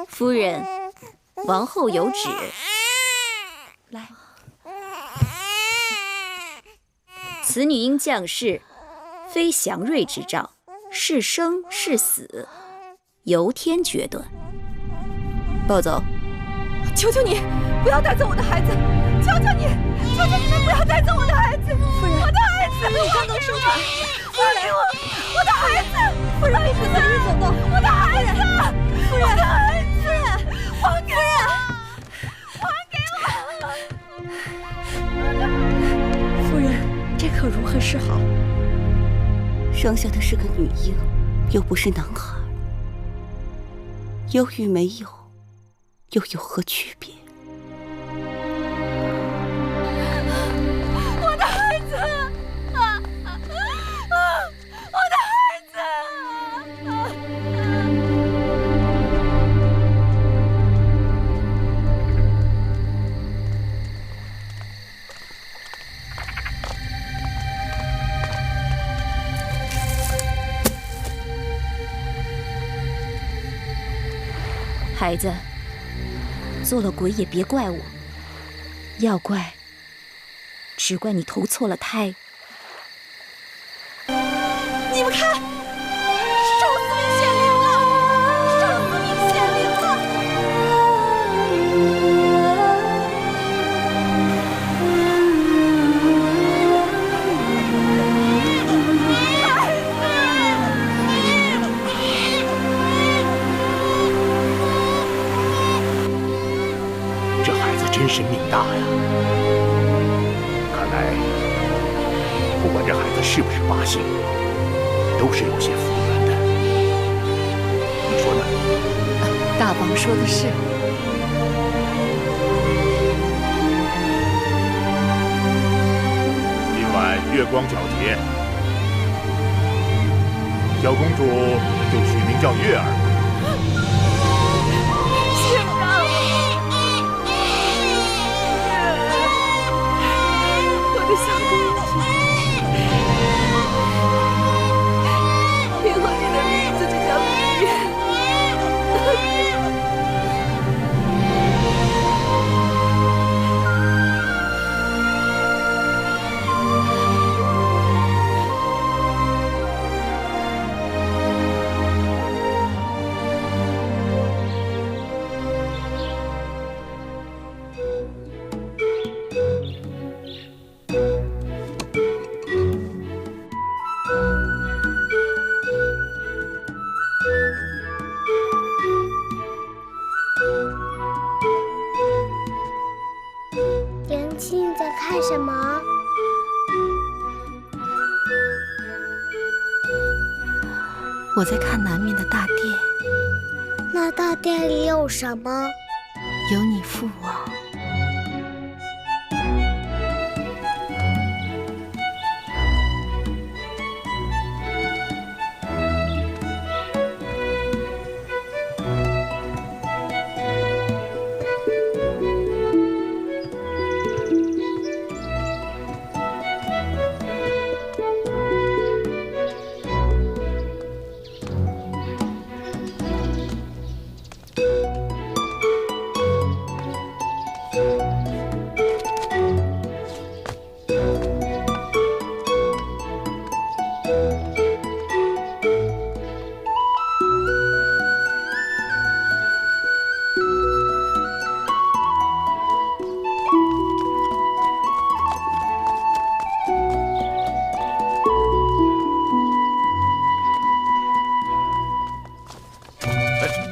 夫人，王后有旨。来，此女因降世，非祥瑞之兆，是生是死，由天决断。抱走。求求你，不要带走我的孩子！求求你，求求你们不要带走我的孩子！夫人，我的孩子，你刚刚生产，放给我的孩子！夫人，不可以走动！我的孩子，夫人，我的孩子，还给我！还给我！夫人，这可如何是好？生下的是个女婴，又不是男孩，有与没有，又有何区别？我的孩子，我的孩子！孩子，做了鬼也别怪我，要怪，只怪你投错了胎。你们看，寿司命显灵了！寿司命显灵了！这孩子真是命大呀！看来，不管这孩子是不是八姓，都是有些福缘的。你说呢？大王说的是。今晚月光皎洁，小公主就取名叫月儿。县长，我的小公主，以后你的名字就叫月。元气，你在看什么？我在看南面的大殿，那大殿里有什么？有你父王。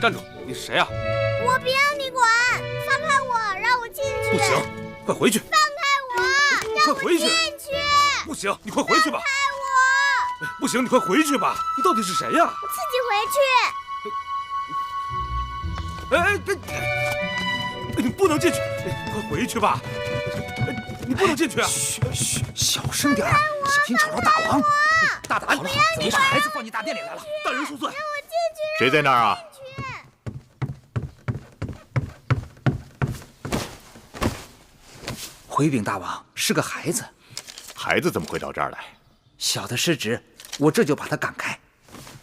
站住！你是谁呀？我不要你管，放开我，让我进去。不行，快回去！放开我，让我快回去！进去。不行，你快回去吧！放开我！不行，你快回去吧！你到底是谁呀？我自己回去。哎，你不能进去！快回去吧！你不能进去啊！嘘，小声点，小心吵着大王。大胆！好了，怎么把孩子放进大殿里来了？大人恕罪。让我进去。谁在那儿啊？回禀大王，是个孩子。孩子怎么会到这儿来？小的失职，我这就把他赶开。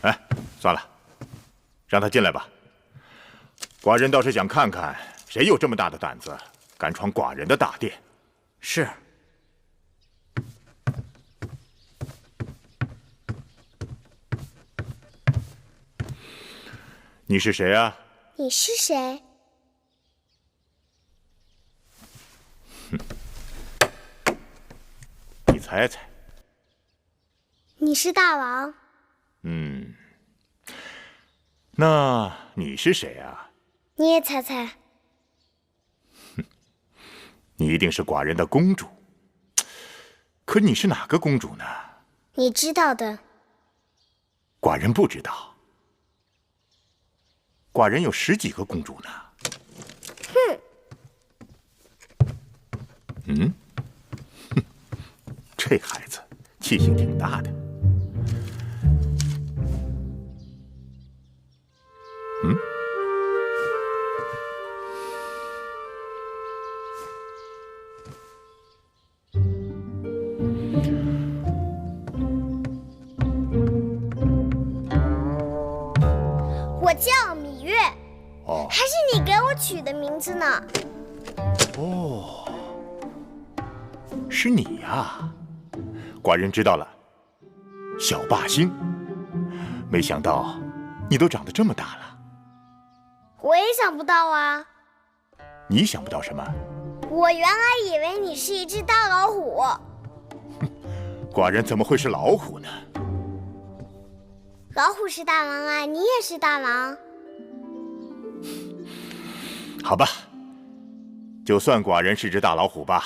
哎，算了，让他进来吧。寡人倒是想看看，谁有这么大的胆子，敢闯寡人的大殿。是。你是谁啊？你是谁？你猜猜。你是大王。那你是谁啊？你也猜猜。你一定是寡人的公主。可你是哪个公主呢？你知道的。寡人不知道。寡人有10几个公主呢。哼，这孩子气性挺大的。我叫芈月。哦，还是你给我取的名字呢。哦，是你呀！寡人知道了，小霸星。没想到你都长得这么大了。我也想不到啊。你想不到什么？我原来以为你是一只大老虎。寡人怎么会是老虎呢？老虎是大王啊，你也是大王。好吧，就算寡人是只大老虎吧。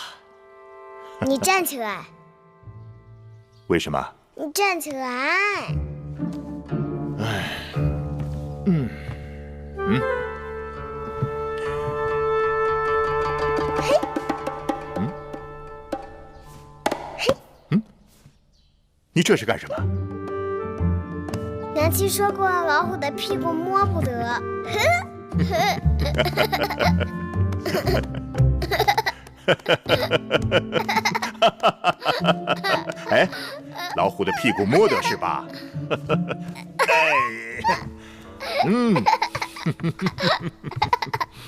你站起来。为什么？你站起来。你这是干什么？娘亲说过，老虎的屁股摸不得。哎，老虎的屁股摸得是吧？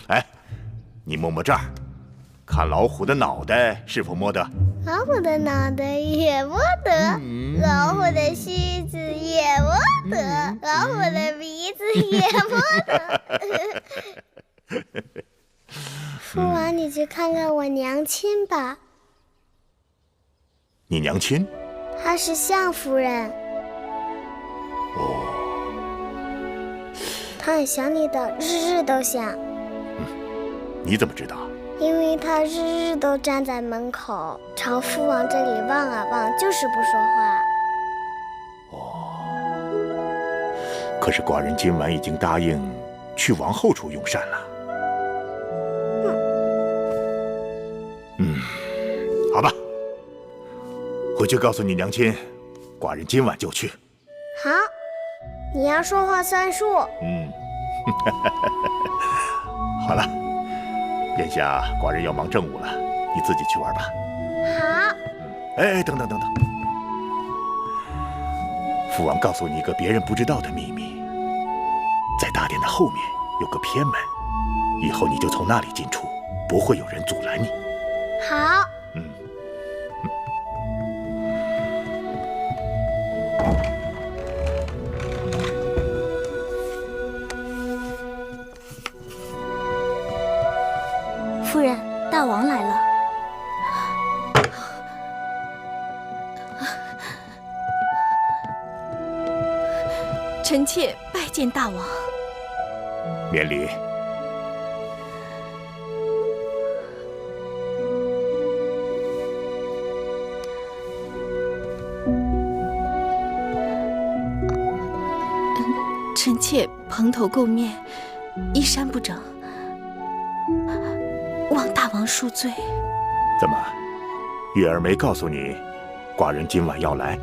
哎，你摸摸这儿，看老虎的脑袋是否摸得？老虎的脑袋也摸得，老虎的须子也摸得，老虎的鼻子也摸得。父王，你去看看我娘亲吧。你娘亲？她是相夫人。哦。她很想你的，日日都想。你怎么知道？因为她日日都站在门口，朝父王这里望啊望，就是不说话。哦。可是寡人今晚已经答应去王后处用膳了。好吧，回去告诉你娘亲，寡人今晚就去。好，你要说话算数。好了，眼下寡人要忙政务了，你自己去玩吧。好。哎，等等等等，父王告诉你一个别人不知道的秘密，在大殿的后面有个偏门，以后你就从那里进出，不会有人阻拦你。好。夫人，大王来了。臣妾拜见大王。免礼。臣妾蓬头垢面，衣衫不整，望大王恕罪。怎么，月儿没告诉你，寡人今晚要来？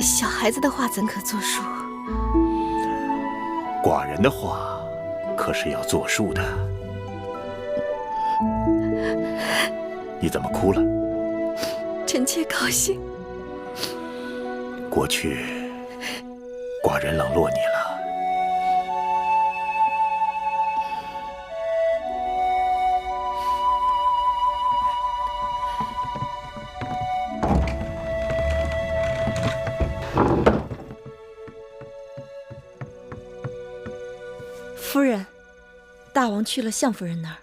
小孩子的话怎可作数？寡人的话可是要作数的。你怎么哭了？臣妾高兴。过去寡人冷落你了，夫人，大王去了相夫人那儿。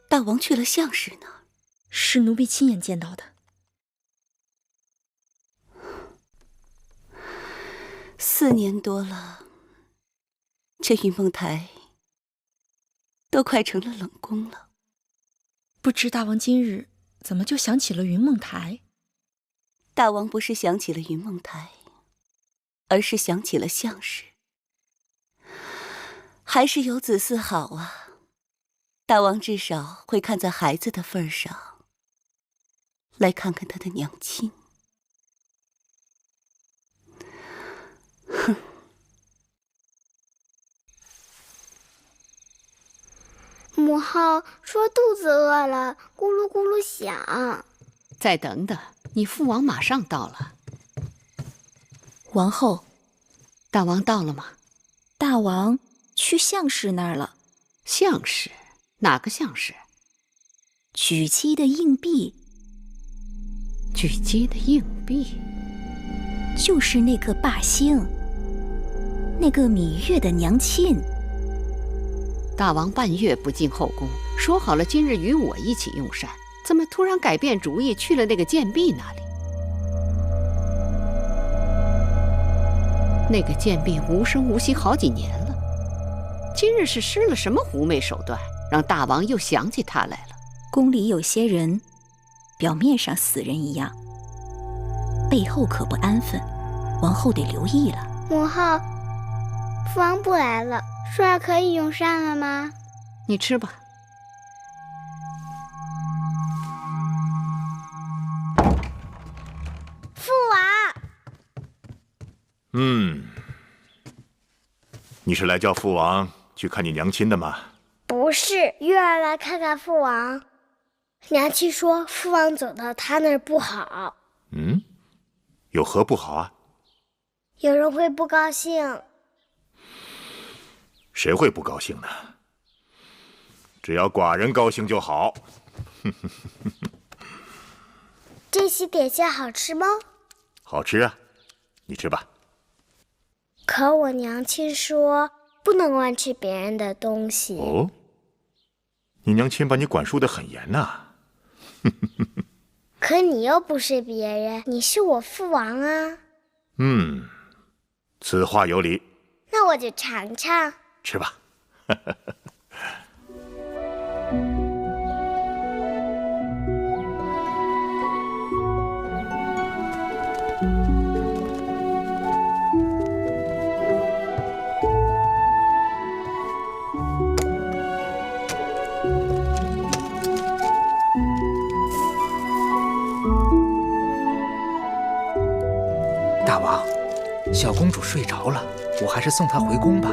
大王去了相氏那儿？是奴婢亲眼见到的。4年多了，这云梦台都快成了冷宫了。不知大王今日怎么就想起了云梦台？大王不是想起了云梦台，而是想起了相氏。还是有子嗣好啊，大王至少会看在孩子的份上，来看看他的娘亲。哼。母后说肚子饿了，咕噜咕噜响。再等等，你父王马上到了。王后，大王到了吗？大王去相氏那儿了。相氏？哪个相氏？举鸡的硬币。举鸡的硬币？就是那个霸星，那个芈月的娘亲。大王半月不进后宫，说好了今日与我一起用膳，怎么突然改变主意去了那个贱婢那里？那个贱婢无声无息好几年了，今日是施了什么狐媚手段，让大王又想起她来了？宫里有些人，表面上死人一样，背后可不安分，王后得留意了。母后，父王不来了，说儿可以用膳了吗？你吃吧。父王。你是来叫父王去看你娘亲的吗？不是，月儿来看看父王。娘亲说父王走到她那儿不好。有何不好啊？有人会不高兴。谁会不高兴呢？只要寡人高兴就好。这些点心好吃吗？好吃啊，你吃吧。可我娘亲说不能乱吃别人的东西。哦，你娘亲把你管束得很严呐。可你又不是别人，你是我父王啊。此话有理。那我就尝尝。吃吧。大王，小公主睡着了，我还是送她回宫吧。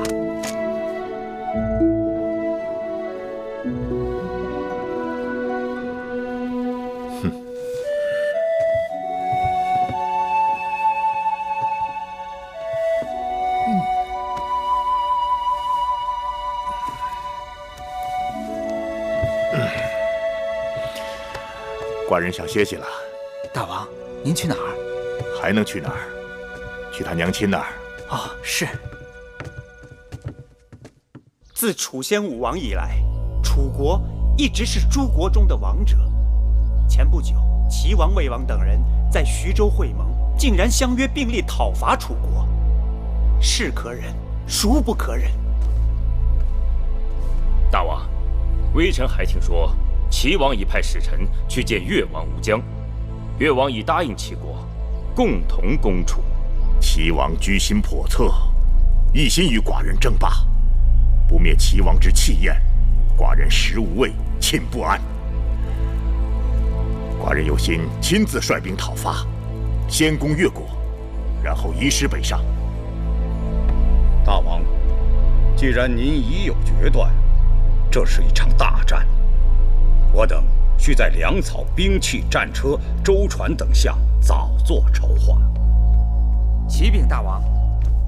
寡人想歇息了。大王，您去哪儿？还能去哪儿？去他娘亲那儿。哦，是。自楚宣武王以来，楚国一直是诸国中的王者。前不久，齐王、魏王等人在徐州会盟，竟然相约并力讨伐楚国，是可忍，孰不可忍？大王，微臣还听说，齐王已派使臣去见越王吴江，越王已答应齐国共同攻楚。齐王居心叵测，一心与寡人争霸，不灭齐王之气焰，寡人食无味，寝不安。寡人有心亲自率兵讨伐，先攻越国，然后移师北上。大王，既然您已有决断，这是一场大战，我等需在粮草、兵器、战车、舟船等项早作筹划。启禀大王，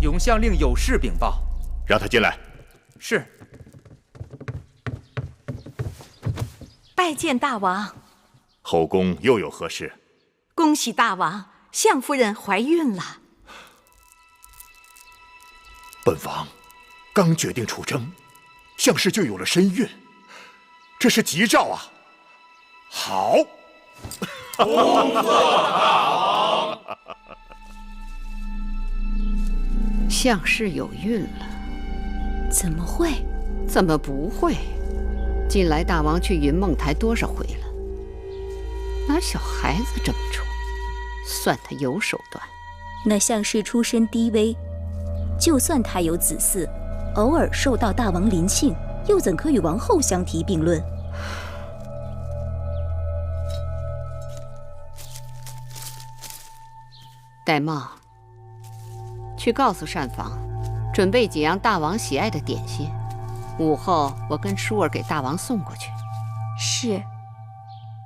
永相令有事禀报。让他进来。是。拜见大王。后宫又有何事？恭喜大王，相夫人怀孕了。本王刚决定出征，项氏就有了身孕，这是吉兆啊！好，恭贺大王！项氏有孕了？怎么会？怎么不会？近来大王去云梦台多少回了？拿小孩子这么宠，算他有手段。那项氏出身低微，就算他有子嗣，偶尔受到大王临幸，又怎可与王后相提并论？戴瑁，去告诉膳房，准备几样大王喜爱的点心，午后我跟舒儿给大王送过去。是。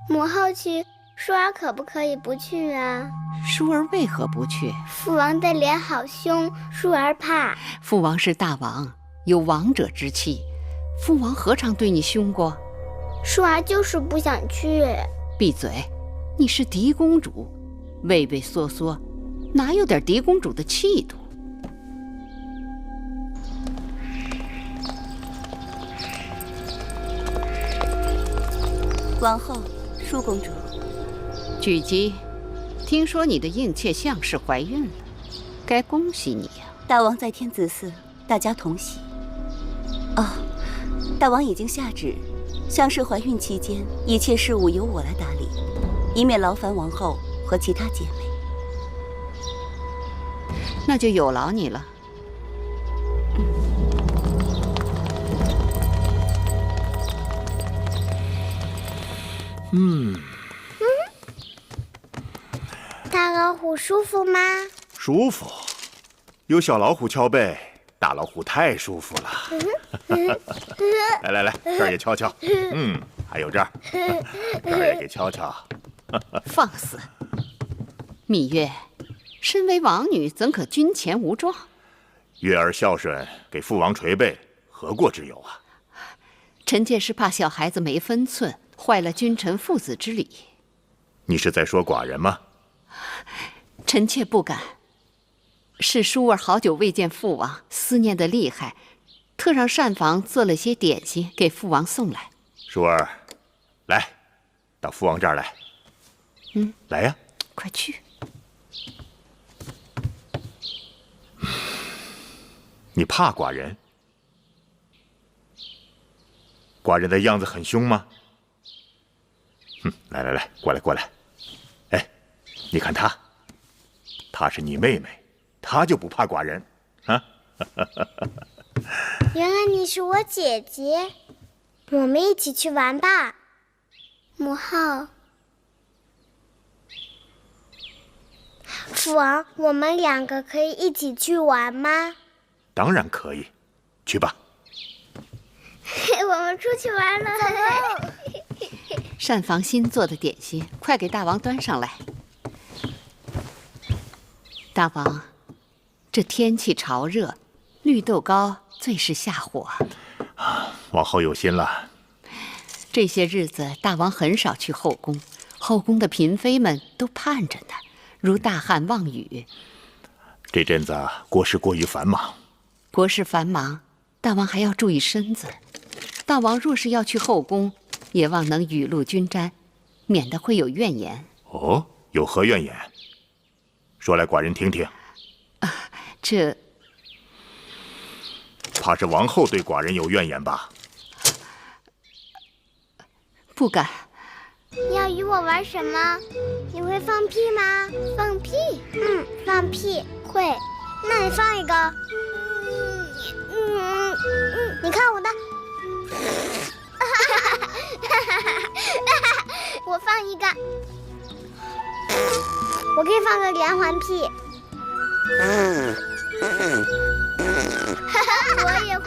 母后去，舒儿可不可以不去啊？舒儿为何不去？父王的脸好凶，舒儿怕。父王是大王，有王者之气，父王何尝对你凶过？舒儿就是不想去。闭嘴！你是嫡公主，畏畏缩缩，哪有点嫡公主的气度？王后，舒公主。举姬，听说你的应妾项氏怀孕了，该恭喜你呀！大王在天子嗣，大家同喜。哦，大王已经下旨，项氏怀孕期间，一切事务由我来打理，以免劳烦王后和其他姐妹。那就有劳你了。大老虎舒服吗？舒服，有小老虎敲背，大老虎太舒服了。来来来，这儿也敲敲。还有这儿，这儿也给敲敲。放肆！芈月，身为王女，怎可军前无状？月儿孝顺，给父王捶背，何过之有啊？臣妾是怕小孩子没分寸，坏了君臣父子之礼。你是在说寡人吗？臣妾不敢。是舒儿好久未见父王，思念的厉害，特让膳房做了些点心给父王送来。舒儿，来，到父王这儿来。来呀，快去。你怕寡人？寡人的样子很凶吗？来来来，过来过来。哎，你看她，她是你妹妹，她就不怕寡人啊？原来你是我姐姐，我们一起去玩吧。母后，父王，我们两个可以一起去玩吗？当然可以，去吧。我们出去玩了。膳房新做的点心，快给大王端上来。大王，这天气潮热，绿豆糕最是下火。王后有心了。这些日子，大王很少去后宫，后宫的嫔妃们都盼着呢，如大旱望雨。这阵子国事过于繁忙。国事繁忙，大王还要注意身子。大王若是要去后宫，也望能雨露均沾，免得会有怨言。哦，有何怨言？说来寡人听听。这怕是王后对寡人有怨言吧？不敢。你要与我玩什么？你会放屁吗？放屁？放屁会。那你放一个。你看我的。我放一个。我可以放个连环屁。我也会。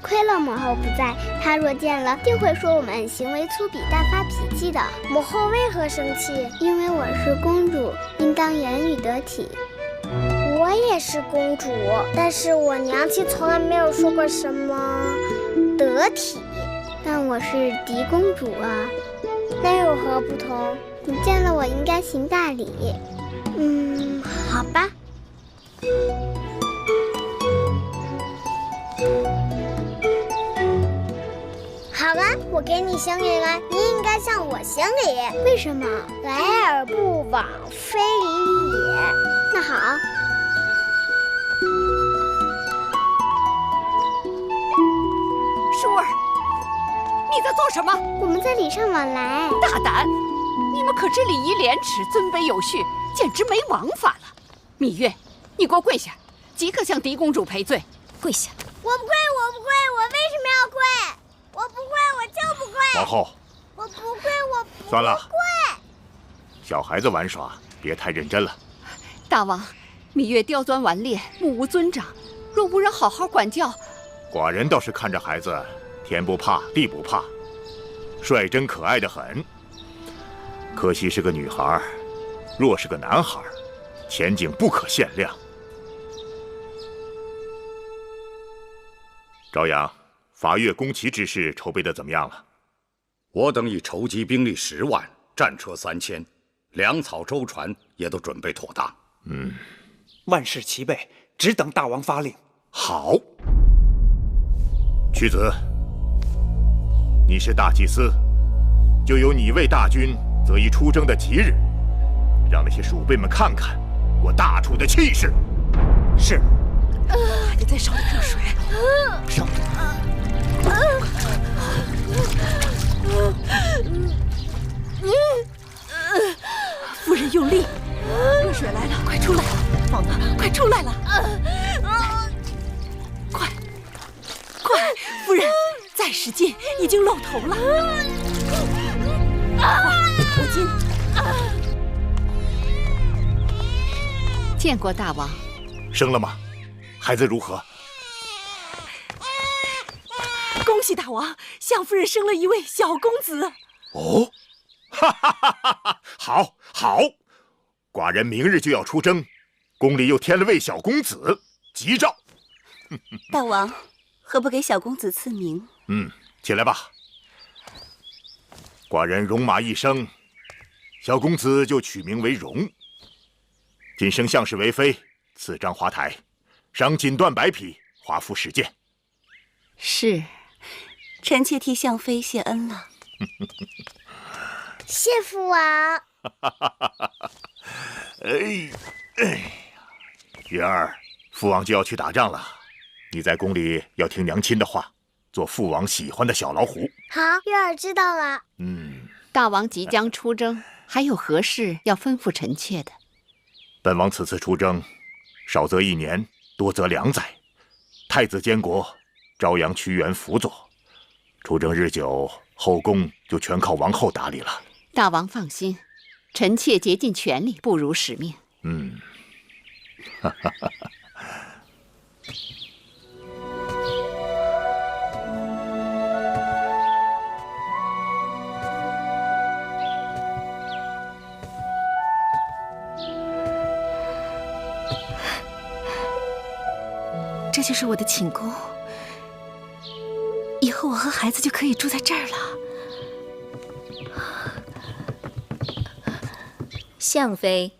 亏了母后不在，她若见了，定会说我们行为粗鄙、大发脾气的。母后为何生气？因为我是公主，应当言语得体。我也是公主，但是我娘亲从来没有说过什么得体。但我是嫡公主啊，那有何不同？你见了我应该行大礼。好吧。好了，我给你行礼了，你应该向我行礼。为什么？来而不往非礼也。那好。舒儿，你在做什么？我们在礼尚往来。大胆！你们可知礼仪廉耻，尊卑有序，简直没王法了。芈月，你给我跪下，即刻向狄公主赔罪。跪下！我不跪，我不跪，我为什么要跪？我不跪，我就不跪。皇后，我不跪，我不算了，跪。小孩子玩耍，别太认真了。大王，芈月刁钻顽劣，目无尊长，若无人好好管教，寡人倒是看着孩子，天不怕地不怕，率真可爱的很。可惜是个女孩，若是个男孩，前景不可限量。朝阳，伐越攻齐之事筹备的怎么样了？我等已筹集兵力10万，战车3000，粮草舟船也都准备妥当。万事齐备，只等大王发令。好。屈子，你是大祭司，就由你为大军择一出征的吉日，让那些鼠辈们看看我大楚的气势。是。还得再烧点热水。上。夫人用力，热水来了，快出来！放那儿，快出来了！快，夫人，再使劲，已经露头了。快，裹巾。见过大王。生了吗？孩子如何？恭喜大王，相夫人生了一位小公子。哦，哈哈哈哈哈！好，好，寡人明日就要出征，宫里又添了位小公子，吉兆。大王，何不给小公子赐名？起来吧。寡人戎马一生，小公子就取名为荣。今升相士为妃，赐章华台，赏锦缎100匹，华服10件。是。臣妾替相妃谢恩了。谢父王。月儿，父王就要去打仗了，你在宫里要听娘亲的话，做父王喜欢的小老虎。好，月儿知道了。大王即将出征，还有何事要吩咐臣妾的？本王此次出征，少则1年，多则2载，太子监国，朝阳屈原辅佐。出征日久，后宫就全靠王后打理了。大王放心，臣妾竭尽全力，不辱使命。这就是我的寝宫，以后我和孩子就可以住在这儿了。相妃，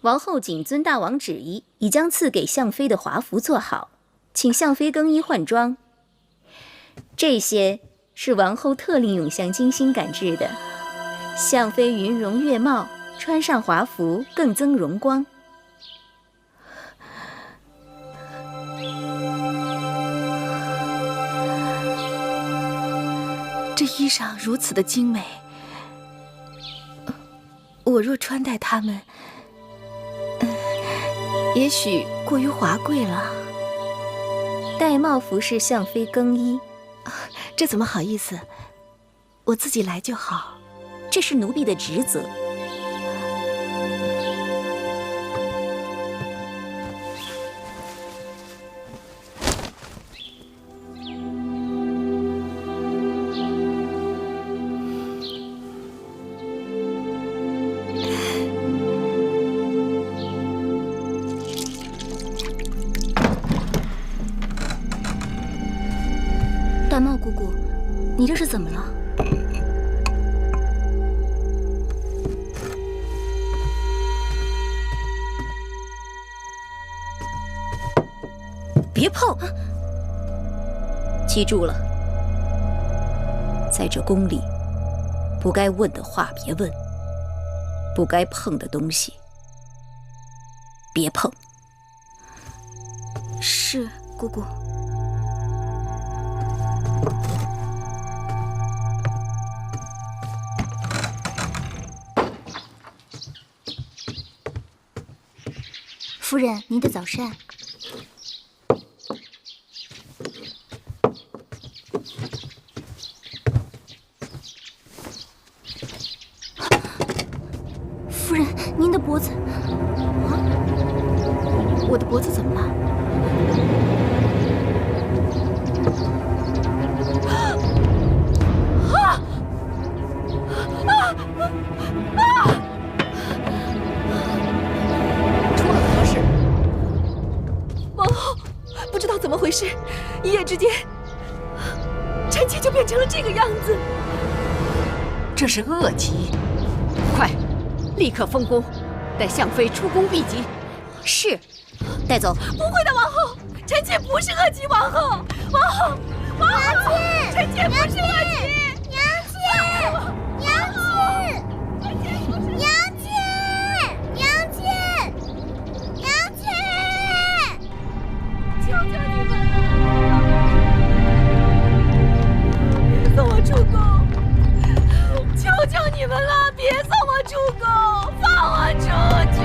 王后谨遵大王旨意，已将赐给相妃的华服做好，请相妃更衣换装。这些是王后特令永香精心赶制的，相妃云容月貌，穿上华服更增荣光。这衣裳如此的精美，我若穿戴它们，也许过于华贵了。戴帽服侍相妃更衣，这怎么好意思？我自己来就好。这是奴婢的职责。大茂姑姑，你这是怎么了？别碰！记住了，在这宫里，不该问的话别问，不该碰的东西别碰。是，姑姑。夫人，您的早膳。夫人，您的脖子……啊，我的脖子怎么了？啊！出了何事？王后，不知道怎么回事，一夜之间，臣妾就变成了这个样子。这是恶疾，快，立刻封宫，带相妃出宫避疾。是，带走。不会的，王后，臣妾不是恶疾。王后，王后，王后，臣妾不是恶疾。娘亲，娘亲，娘亲，娘亲，娘亲，求求你们了，别送我出宫！求求你们了，别送我出宫，放我出去！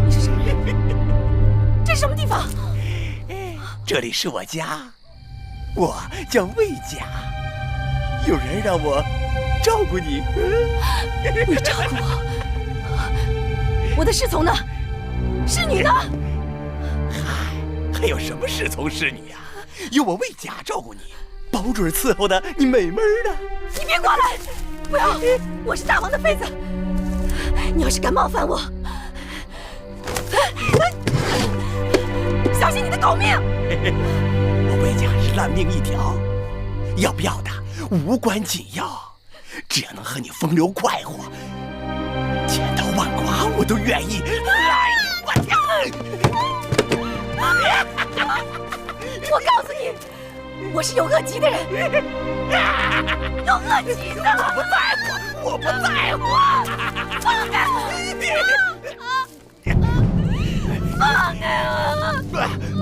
你是谁？这是什么地方？这里是我家，我叫魏甲。有人让我照顾你。你照顾我？我的侍从呢？侍女呢？嗨，还有什么侍从侍女呀？有我魏甲照顾你，保准伺候的你美美的。你别过来！不要！我是大王的妃子，你要是敢冒犯我，小心你的狗命！我魏甲是烂命一条，要不要的无关紧要，只要能和你风流快活，千刀万剐我都愿意。来，我我告诉你，我是有恶疾的人，有恶疾的。我不在乎，我不在乎。放开我！放开我！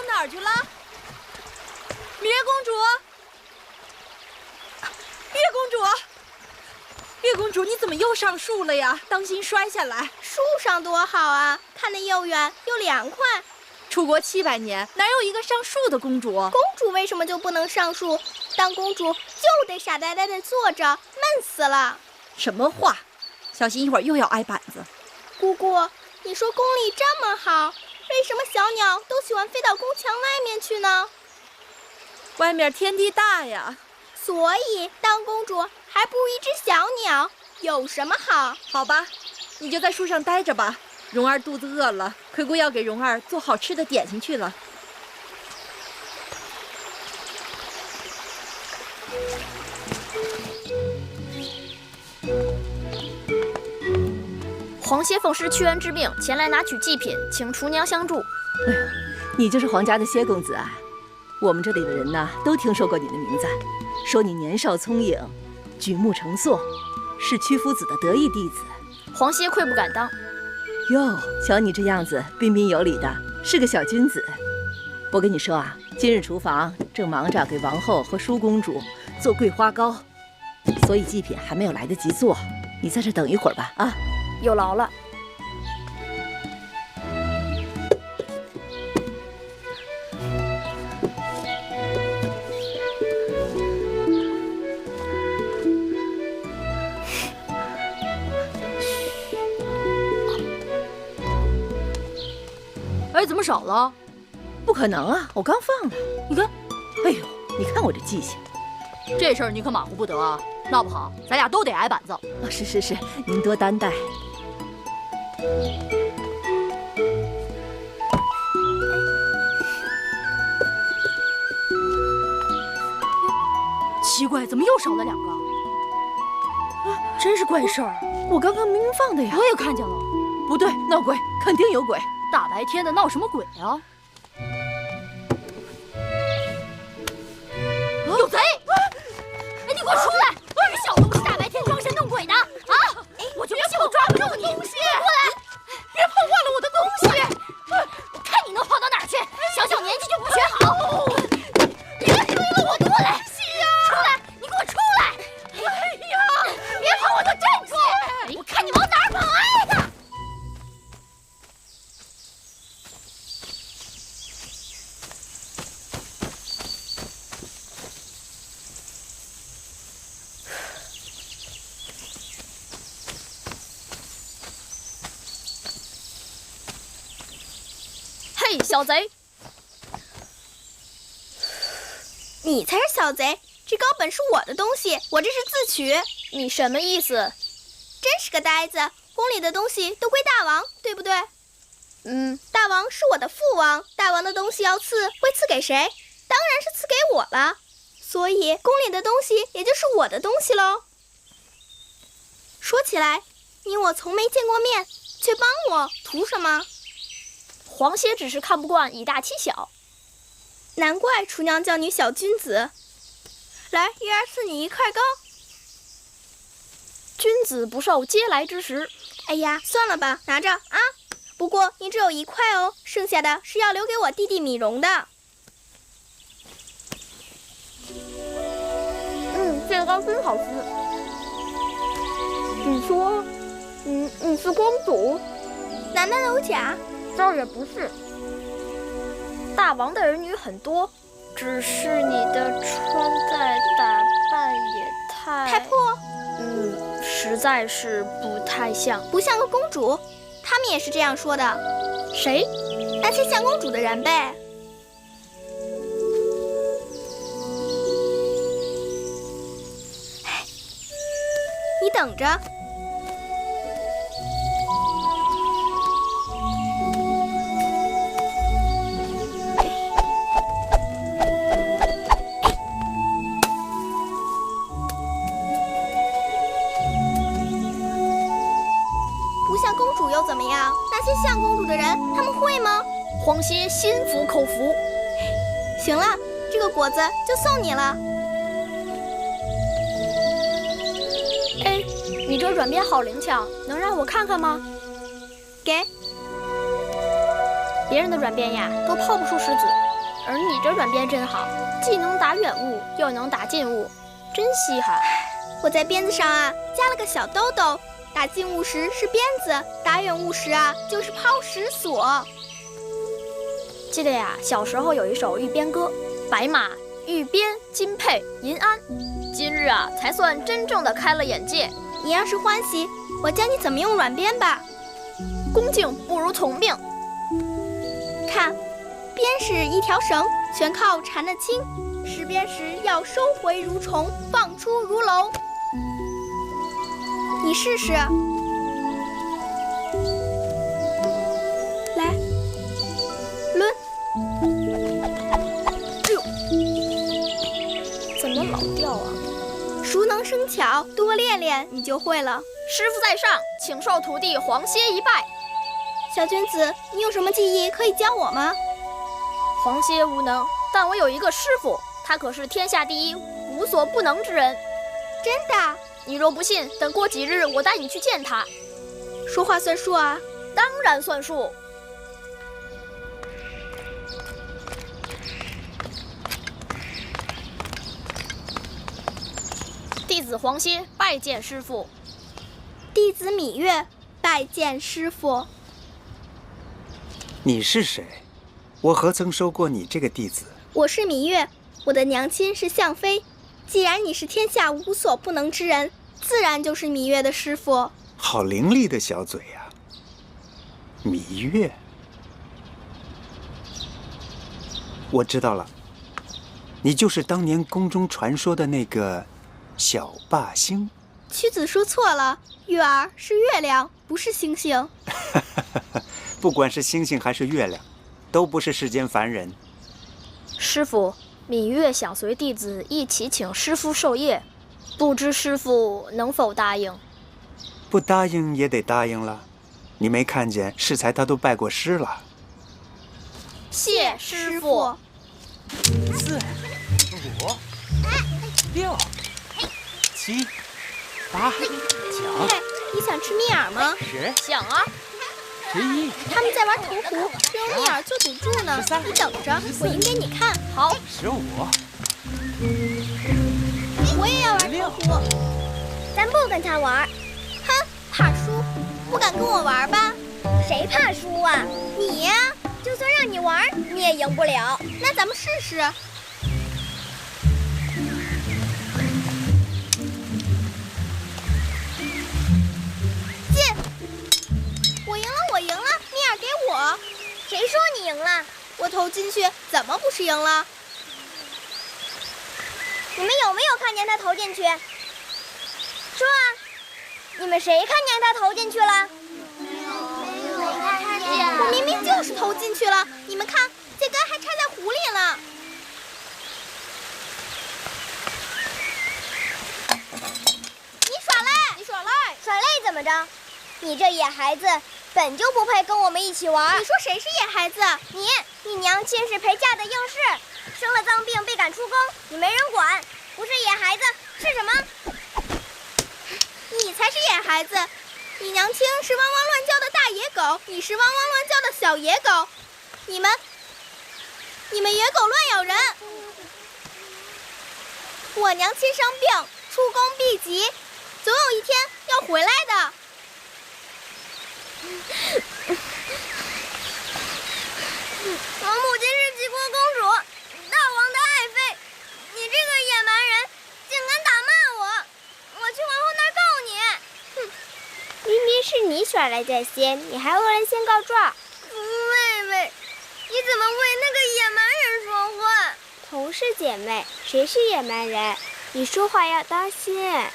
哪儿去了？芈月公主，月公主，月公主，你怎么又上树了呀？当心摔下来。树上多好啊，看得又远又凉快。楚国700年，哪有一个上树的公主？公主为什么就不能上树？当公主就得傻呆呆地坐着，闷死了。什么话？小心一会儿又要挨板子。姑姑，你说宫里这么好，为什么小鸟都喜欢飞到宫墙外面去呢？外面天地大呀。所以当公主还不如一只小鸟，有什么好？好吧，你就在树上待着吧。蓉儿肚子饿了，葵姑要给蓉儿做好吃的点心去了。皇歇奉师屈恩之命前来拿取祭品，请厨娘相助。哎呀，你就是皇家的歇公子啊！我们这里的人呐，都听说过你的名字，说你年少聪颖，举目成诵，是屈夫子的得意弟子。皇歇愧不敢当。哟，瞧你这样子，彬彬有礼的，是个小君子。我跟你说啊，今日厨房正忙着给王后和舒公主做桂花糕，所以祭品还没有来得及做。你在这等一会儿吧，啊，有劳了。哎，怎么少了？不可能啊，我刚放了。你看，哎呦，你看我这记性。这事儿你可马虎不得啊，闹不好咱俩都得挨板子。是，您多担待。奇怪，怎么又少了2个？真是怪事儿。我刚刚明明放的呀。我也看见了。不对，闹鬼，肯定有鬼。大白天的闹什么鬼啊？有贼！哎，你给我出来！你小东西大白天装神弄鬼的啊！我就不信我抓不住你！过来！别碰坏了我的东西！我看你能跑到哪儿去！小年纪就不学好！别推了我！过来！出来！你给我出来！哎呀！别碰我的镇住！我看你往哪儿跑！哎呀！嘿，小贼！你才是小贼！这糕本是我的东西，我这是自取。你什么意思？真是个呆子！宫里的东西都归大王，对不对？大王是我的父王，大王的东西要赐，会赐给谁？当然是赐给我了。所以宫里的东西也就是我的东西喽。说起来，你我从没见过面，却帮我，图什么？皇歇只是看不惯以大欺小。难怪厨娘叫你小君子。来，月儿赐你1块糕。君子不受嗟来之食。哎呀，算了吧，拿着啊。不过你只有1块哦，剩下的是要留给我弟弟米荣的。这糕真好吃。你说，你是公主？难道有假？倒也不是。大王的儿女很多，只是你的穿戴打扮也太破。实在是不太像，不像个公主。他们也是这样说的。谁？那些像公主的人呗。你等着。不像公主又怎么样？那些像公主的人，他们会吗？皇歇心服口服。行了，这个果子就送你了。哎，你这软鞭好灵巧，能让我看看吗？给。别人的软鞭呀，都抛不出石子，而你这软鞭真好，既能打远物，又能打近物，真稀罕。我在鞭子上啊加了个小兜兜，打近物时是鞭子，打远物时啊就是抛石索。记得呀，小时候有一首玉鞭歌：白马玉鞭金佩银鞍。今日啊，才算真正的开了眼界。你要是欢喜，我教你怎么用软鞭吧。恭敬不如从命。看，鞭是一条绳，全靠缠得轻。拾鞭时要收回如虫，放出如龙。你试试。来，抡。哎呦，怎么老掉啊？熟能生巧，多练练你就会了。师傅在上，请受徒弟皇歇一拜。小君子，你有什么技艺可以教我吗？皇歇无能，但我有一个师傅，他可是天下第一无所不能之人。真的？你若不信，等过几日我带你去见他。说话算数啊？当然算数。弟子黄歇拜见师父。弟子芈月拜见师父。你是谁？我何曾收过你这个弟子？我是芈月，我的娘亲是向妃。既然你是天下无所不能之人，自然就是芈月的师父。好伶俐的小嘴呀，芈月。我知道了，你就是当年宫中传说的那个小霸星。屈子说错了，月儿是月亮，不是星星。不管是星星还是月亮，都不是世间凡人。师父，芈月想随弟子一起请师父授业，不知师父能否答应？不答应也得答应了。你没看见适才他都拜过师了。谢师父。4、5、6、7、8、9。你想吃蜜饵吗？10。想啊。11。他们在玩投壶，只有蜜饵做赌注呢。你等着，我赢给你看。好。15。我也要玩投壶。咱不跟他玩。哼，怕输，不敢跟我玩吧？谁怕输啊？你呀。就算让你玩，你也赢不了。那咱们试试。进！我赢了，我赢了！蜜饵给我。谁说你赢了？我投进去，怎么不是赢了？你们有没有看见他投进去？说啊！你们谁看见他投进去了？我明明就是投进去了，你们看，这根还插在壶里了。你耍赖！你耍赖！耍赖怎么着？你这野孩子本就不配跟我们一起玩。你说谁是野孩子？你娘亲是陪嫁的应试，生了脏病被赶出宫，你没人管，不是野孩子是什么？你才是野孩子。你娘亲是汪汪乱叫的大野狗，你是汪汪乱叫的小野狗，你们野狗乱咬人。我娘亲生病，出宫避疾，总有一天要回来的。我母亲是齐国公主，大王的爱妃，你这个野蛮人竟敢打骂我，我去王后那儿告你。哼！明明是你耍赖在先，你还恶人先告状。妹妹，你怎么为那个野蛮人说话？同是姐妹，谁是野蛮人？你说话要当心。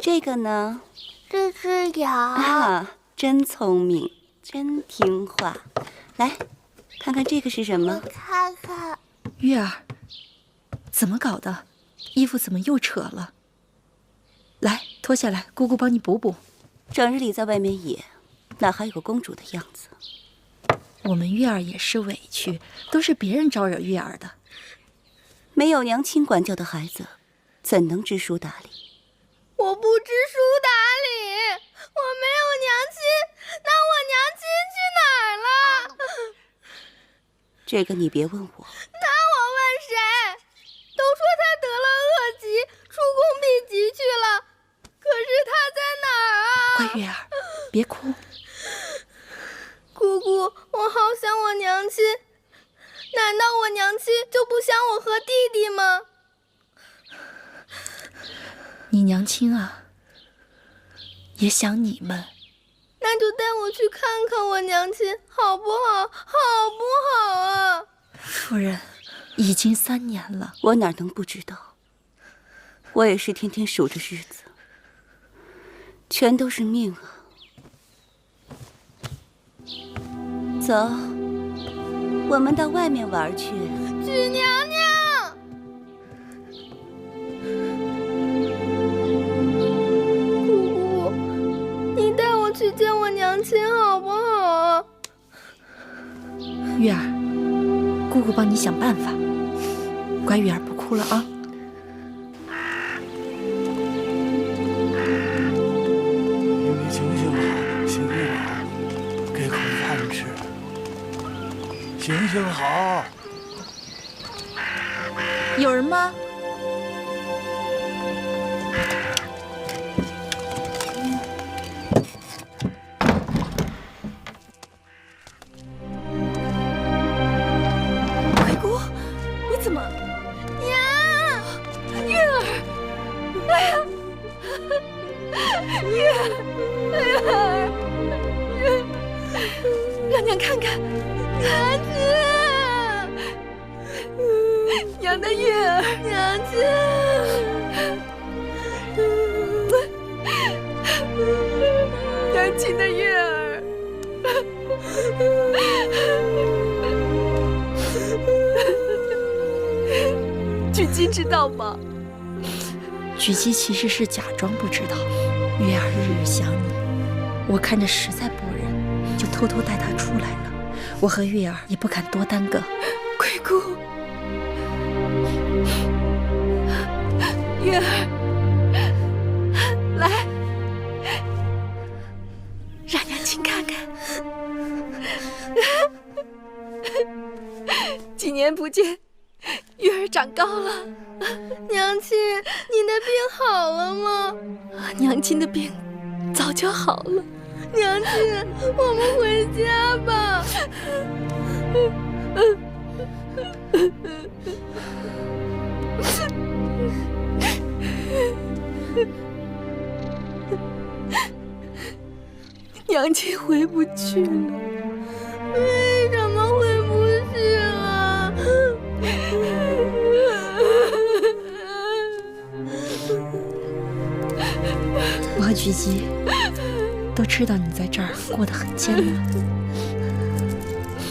这个呢？这只羊啊，真聪明，真听话。来，看看这个是什么？看看。月儿。怎么搞的？衣服怎么又扯了？来，脱下来，姑姑帮你补补。整日里在外面野，哪还有个公主的样子？我们月儿也是委屈，都是别人招惹月儿的。没有娘亲管教的孩子，怎能知书达理？我不知书达理，我没有娘亲，那我娘亲去哪儿了？这个你别问我。那我问谁？都说他得了恶疾，出宫避疾去了，可是他在哪儿啊？乖月儿，别哭。姑姑，我好想我娘亲，难道我娘亲就不想我和弟弟吗？你娘亲啊，也想你们。那就带我去看看我娘亲，好不好？好不好啊？夫人。已经3年了，我哪能不知道？我也是天天数着日子，全都是命啊！走，我们到外面玩去。许娘娘，姑姑，你带我去见我娘亲好不好？月儿，姑姑帮你想办法。乖月儿，不哭了啊！你行行好，行行好，给口饭吃。行生好。有人吗？鬼谷，你怎么？呀，月儿，哎呀，月儿，让娘看看，娘亲，娘的月儿，娘亲，娘亲的月儿。狙击知道吗？狙击其实是假装不知道。月儿日日想你，我看着实在不忍，就偷偷带她出来了。我和月儿也不敢多耽搁。鬼谷，月儿，来，让娘亲看看。几年不见，月儿长高了。娘亲，你的病好了吗？娘亲的病早就好了。娘亲，我们回家吧。娘亲回不去了。为什么回不去啊？我和狙击都知道你在这儿过得很艰难，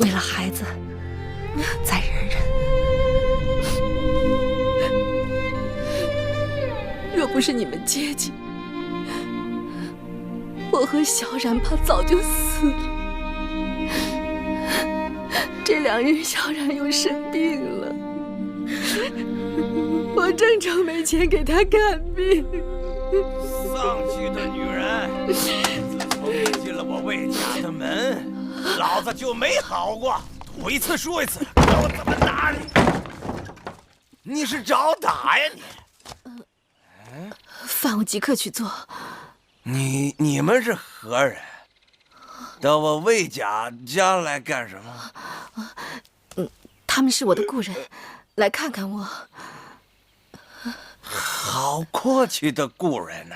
为了孩子，再忍忍。若不是你们接济，我和小冉怕早就死了。这2日小冉又生病了，我正愁没钱给她看病。丧气的女人！自从你进了我魏家的门，老子就没好过。赌一次输一次，看我怎么打你！你是找打呀你？饭我即刻去做。你们是何人？到我魏家来干什么？他们是我的故人，来看看我。好阔气的故人呐！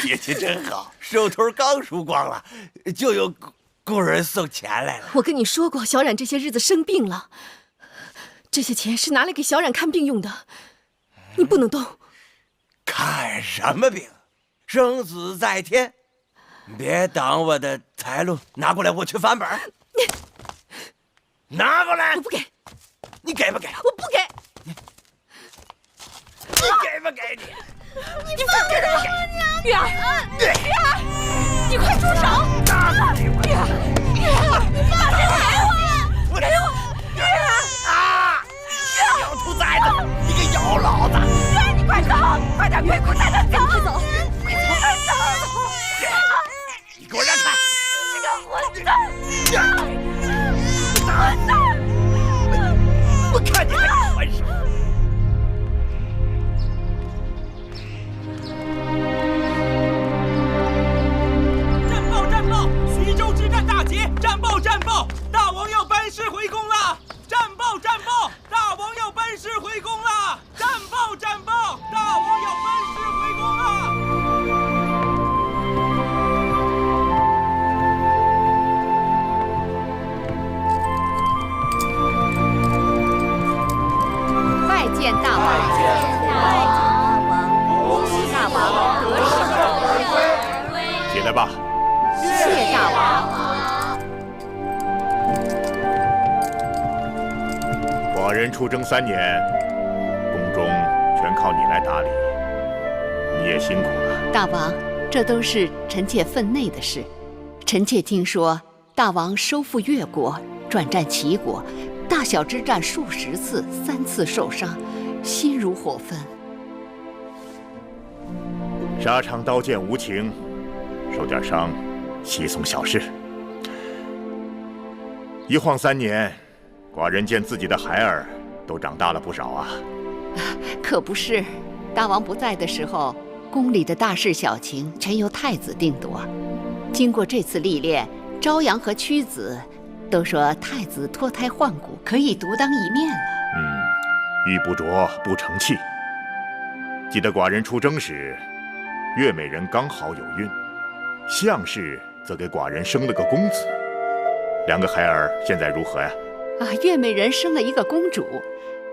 运气真好，手头刚输光了，就有故人送钱来了。我跟你说过，小冉这些日子生病了，这些钱是拿来给小冉看病用的，你不能动。看什么病？生死在天，别挡我的财路，拿过来，我去翻本。拿过来！我不给。你给不给？我不给。你给不给你？你放开我！月儿，月儿，你快住手！月儿，你放开我！给我！月儿啊！小兔崽子，你个妖老子！月儿，你快走！快点，鬼谷带他走！快走！快走！你给我让开！你这个混蛋！混蛋！我看你还敢还手！战报！战报！徐州之战大捷！战报！战报！大王要班师回宫了！战报！战报！大王要班师回宫了！战报！战报！大王要班师回宫了！拜见大王！恭喜大王得胜而归！起来吧。谢大王。寡人出征3年，宫中全靠你来打理，你也辛苦了。大王，这都是臣妾分内的事。臣妾听说大王收复越国，转战齐国，大小之战数十次，3次受伤，心如火焚。沙场刀剑无情，受点伤，稀松小事。一晃3年，寡人见自己的孩儿都长大了不少啊。可不是，大王不在的时候，宫里的大事小情全由太子定夺。经过这次历练，朝阳和屈子都说太子脱胎换骨，可以独当一面了。玉不琢不成器。记得寡人出征时，月美人刚好有孕，项氏则给寡人生了个公子。2个孩儿现在如何呀？月美人生了一个公主，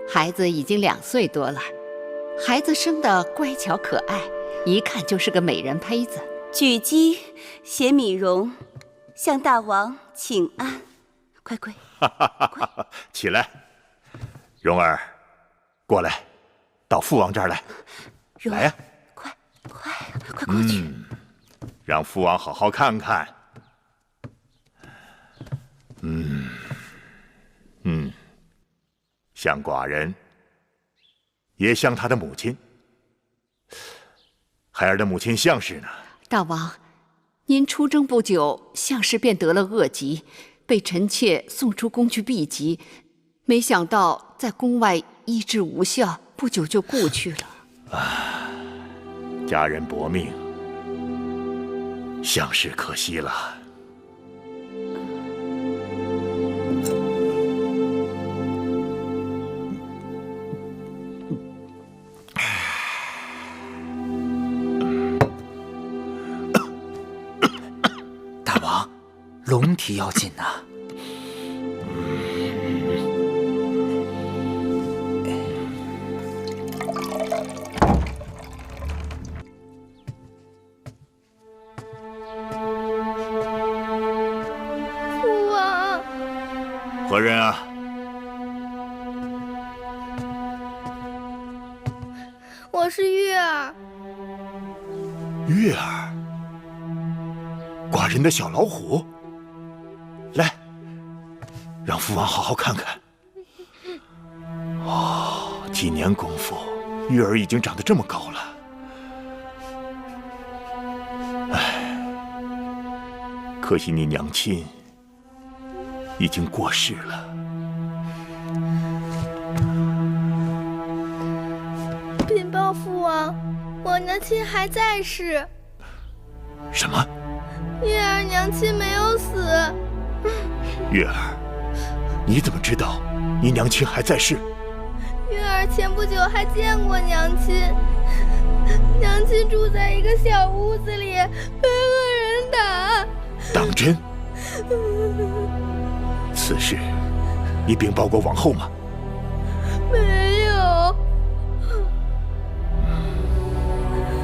孩子已经2岁多了。孩子生得乖巧可爱，一看就是个美人胚子。举姬携米容向大王请安，快快起来，蓉儿，过来，到父王这儿来。来呀，快过去，让父王好好看看。像寡人，也像他的母亲。孩儿的母亲项氏呢？大王，您出征不久，项氏便得了恶疾，被臣妾送出宫去避疾。没想到在宫外医治无效，不久就故去了。家人薄命，项氏可惜了。大王，龙体要紧呐。父王，何人啊？我是月儿。月儿，寡人的小老虎。来，让父王好好看看。几年功夫，月儿已经长得这么高了。可惜你娘亲已经过世了。禀报父王，我娘亲还在世。什么？月儿娘亲没有死。月儿，你怎么知道你娘亲还在世？月儿前不久还见过娘亲，娘亲住在一个小屋子里，被恶人打。当真？此事你禀报过王后吗？没有。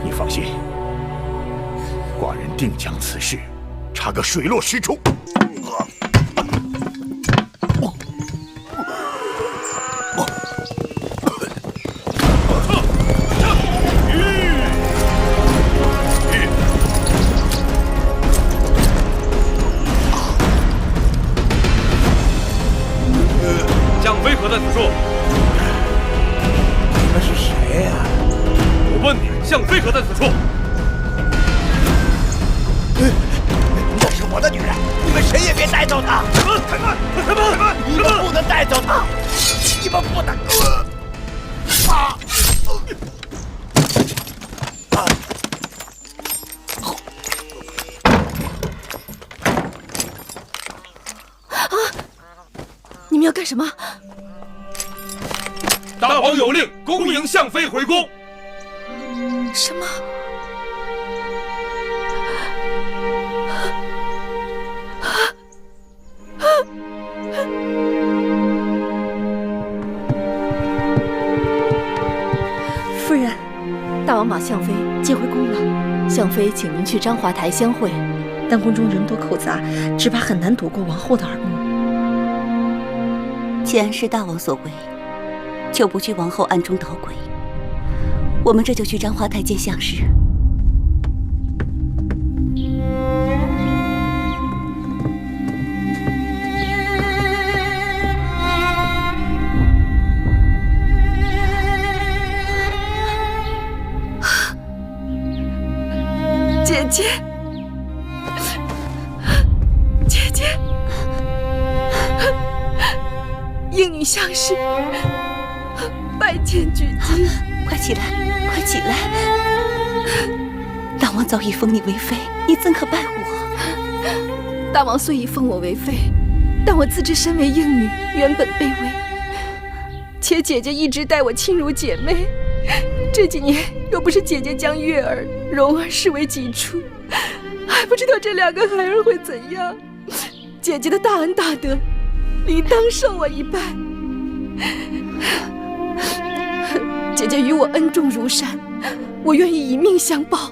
你放心，寡人定将此事查个水落石出。项飞何在此处？你们是谁呀？我问你，项飞何在此处？那是我的女人，你们谁也别带走她！开门！你们不能带走她！你们不能！你们要干什么？大王有令，恭迎项飞回宫。什么？夫人，大王把项飞接回宫了。项飞请您去章华台相会，但宫中人多口杂，只怕很难躲过王后的耳目。既然是大王所为，就不惧王后暗中捣鬼。我们这就去章华台见项氏。姐姐，应女相氏，拜见举姬。快起来，快起来！大王早已封你为妃，你怎可拜我？大王虽已封我为妃，但我自知身为应女，原本卑微，且姐姐一直待我亲如姐妹。这几年，若不是姐姐将月儿、蓉儿视为己出，还不知道这2个孩儿会怎样。姐姐的大恩大德，理当受我一拜。姐姐与我恩重如山，我愿意以命相报。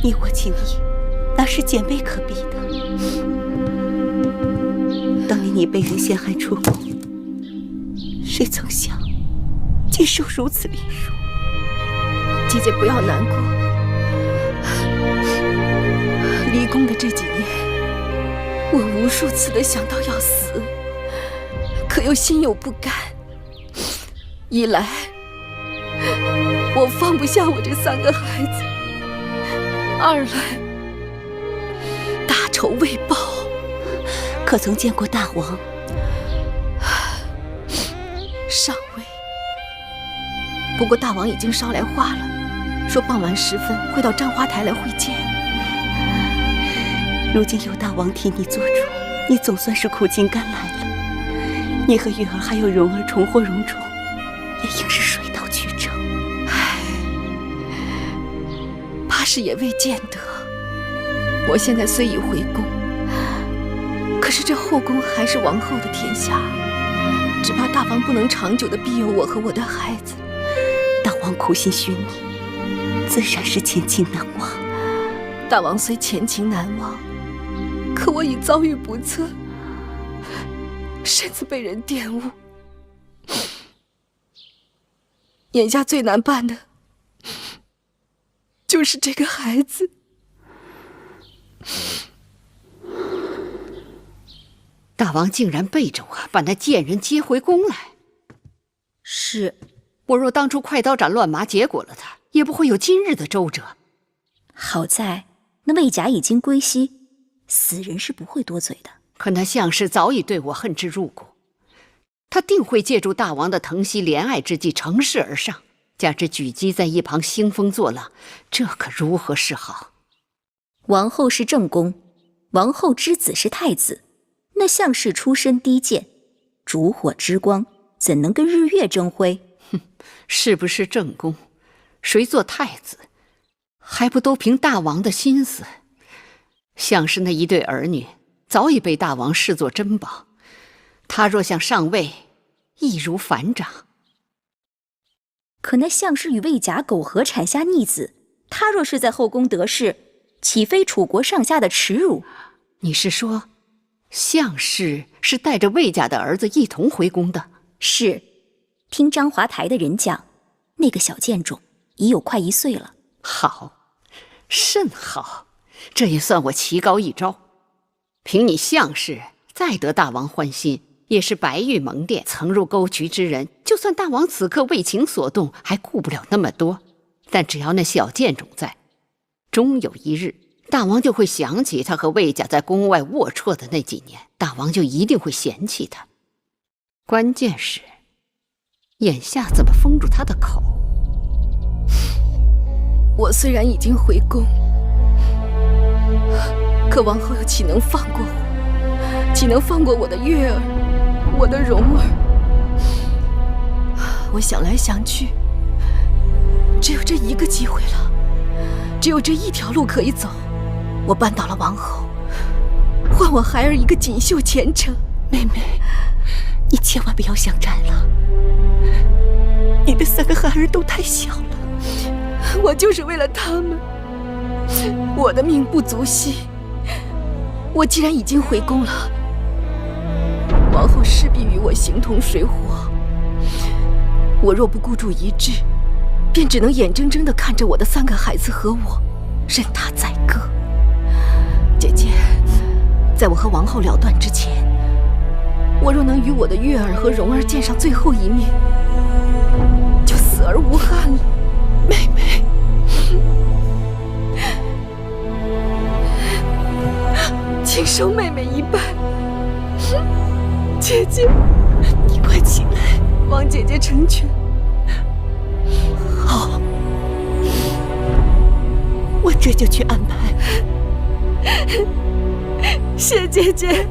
你我情谊，那是姐妹可比的。当年你被人陷害出宫，谁曾想竟受如此凌辱？姐姐不要难过。离宫的这几年，我无数次的想到要死，可又心有不甘。一来，我放不下我这3个孩子；二来，大仇未报。可曾见过大王？尚未。不过大王已经捎来话了，说傍晚时分会到簪花台来会见。如今有大王替你做主，你总算是苦尽甘来了。你和月儿还有蓉儿重获荣宠，也应是水到渠成。唉，怕是也未见得。我现在虽已回宫，可是这后宫还是王后的天下，只怕大王不能长久的庇佑我和我的孩子。大王苦心许你，自然是前情难忘。大王虽前情难忘，可我已遭遇不测，身子被人玷污。眼下最难办的，就是这个孩子。大王竟然背着我把那贱人接回宫来。是，我若当初快刀斩乱麻结果了他，也不会有今日的周折。好在那魏甲已经归西，死人是不会多嘴的。可那项氏早已对我恨之入骨，他定会借助大王的疼惜怜爱之计乘势而上，加之举姬在一旁兴风作浪，这可如何是好？王后是正宫，王后之子是太子，那项氏出身低贱，烛火之光怎能跟日月争辉？哼，是不是正宫，谁做太子，还不都凭大王的心思？项氏那一对儿女早已被大王视作珍宝，他若想上位，易如反掌。可那项氏与魏甲苟合产下逆子，他若是在后宫得势，岂非楚国上下的耻辱？你是说，项氏是带着魏家的儿子一同回宫的？是，听章华台的人讲，那个小贱种已有快1岁了。好，甚好，这也算我棋高一招。凭你项氏再得大王欢心，也是白玉蒙殿曾入沟渠之人，就算大王此刻为情所动，还顾不了那么多。但只要那小贱种在，终有一日，大王就会想起他和魏家在宫外龌龊的那几年，大王就一定会嫌弃他。关键是，眼下怎么封住他的口？我虽然已经回宫，可王后又岂能放过我？岂能放过我的月儿，我的蓉儿？我想来想去，只有这一个机会了，只有这一条路可以走。我扳倒了王后，换我孩儿一个锦绣前程。妹妹，你千万不要想摘了，你的3个孩儿都太小了。我就是为了他们，我的命不足惜。我既然已经回宫了，王后势必与我形同水火。我若不孤注一掷，便只能眼睁睁地看着我的3个孩子和我任他宰割。姐姐，在我和王后了断之前，我若能与我的月儿和蓉儿见上最后一面，就死而无憾了。妹妹，请收妹妹一拜。姐姐，你快走。王姐姐成全。好，我这就去安排。谢姐姐。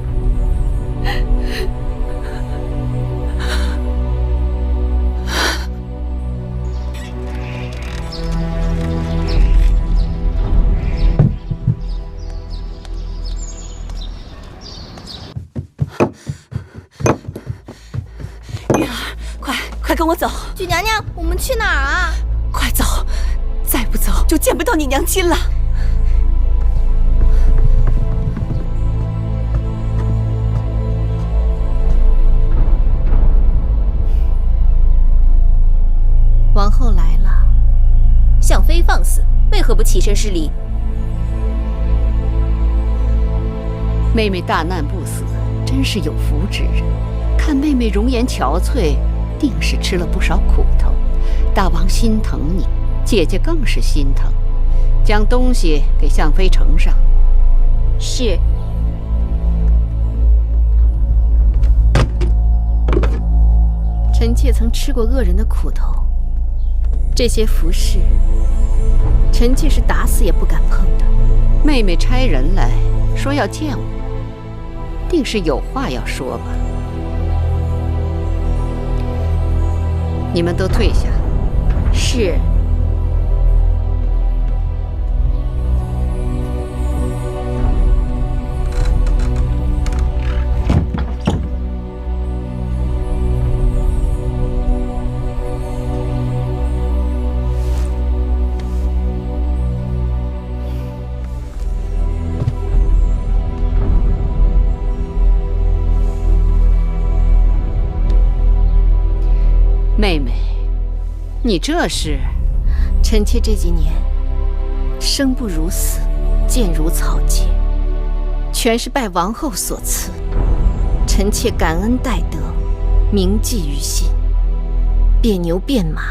玉儿，快跟我走！举娘娘，我们去哪儿啊？快走，再不走就见不到你娘亲了。王后来了，向妃放肆，为何不起身施礼？妹妹大难不死，真是有福之人。看妹妹容颜憔悴，定是吃了不少苦头。大王心疼你，姐姐更是心疼。将东西给向妃呈上。是。臣妾曾吃过恶人的苦头，这些服饰，臣妾是打死也不敢碰的。妹妹差人来说要见我，定是有话要说吧。你们都退下。是。妹妹，你这是？臣妾这几年生不如死，贱如草芥，全是拜王后所赐。臣妾感恩戴德，铭记于心，变牛变马，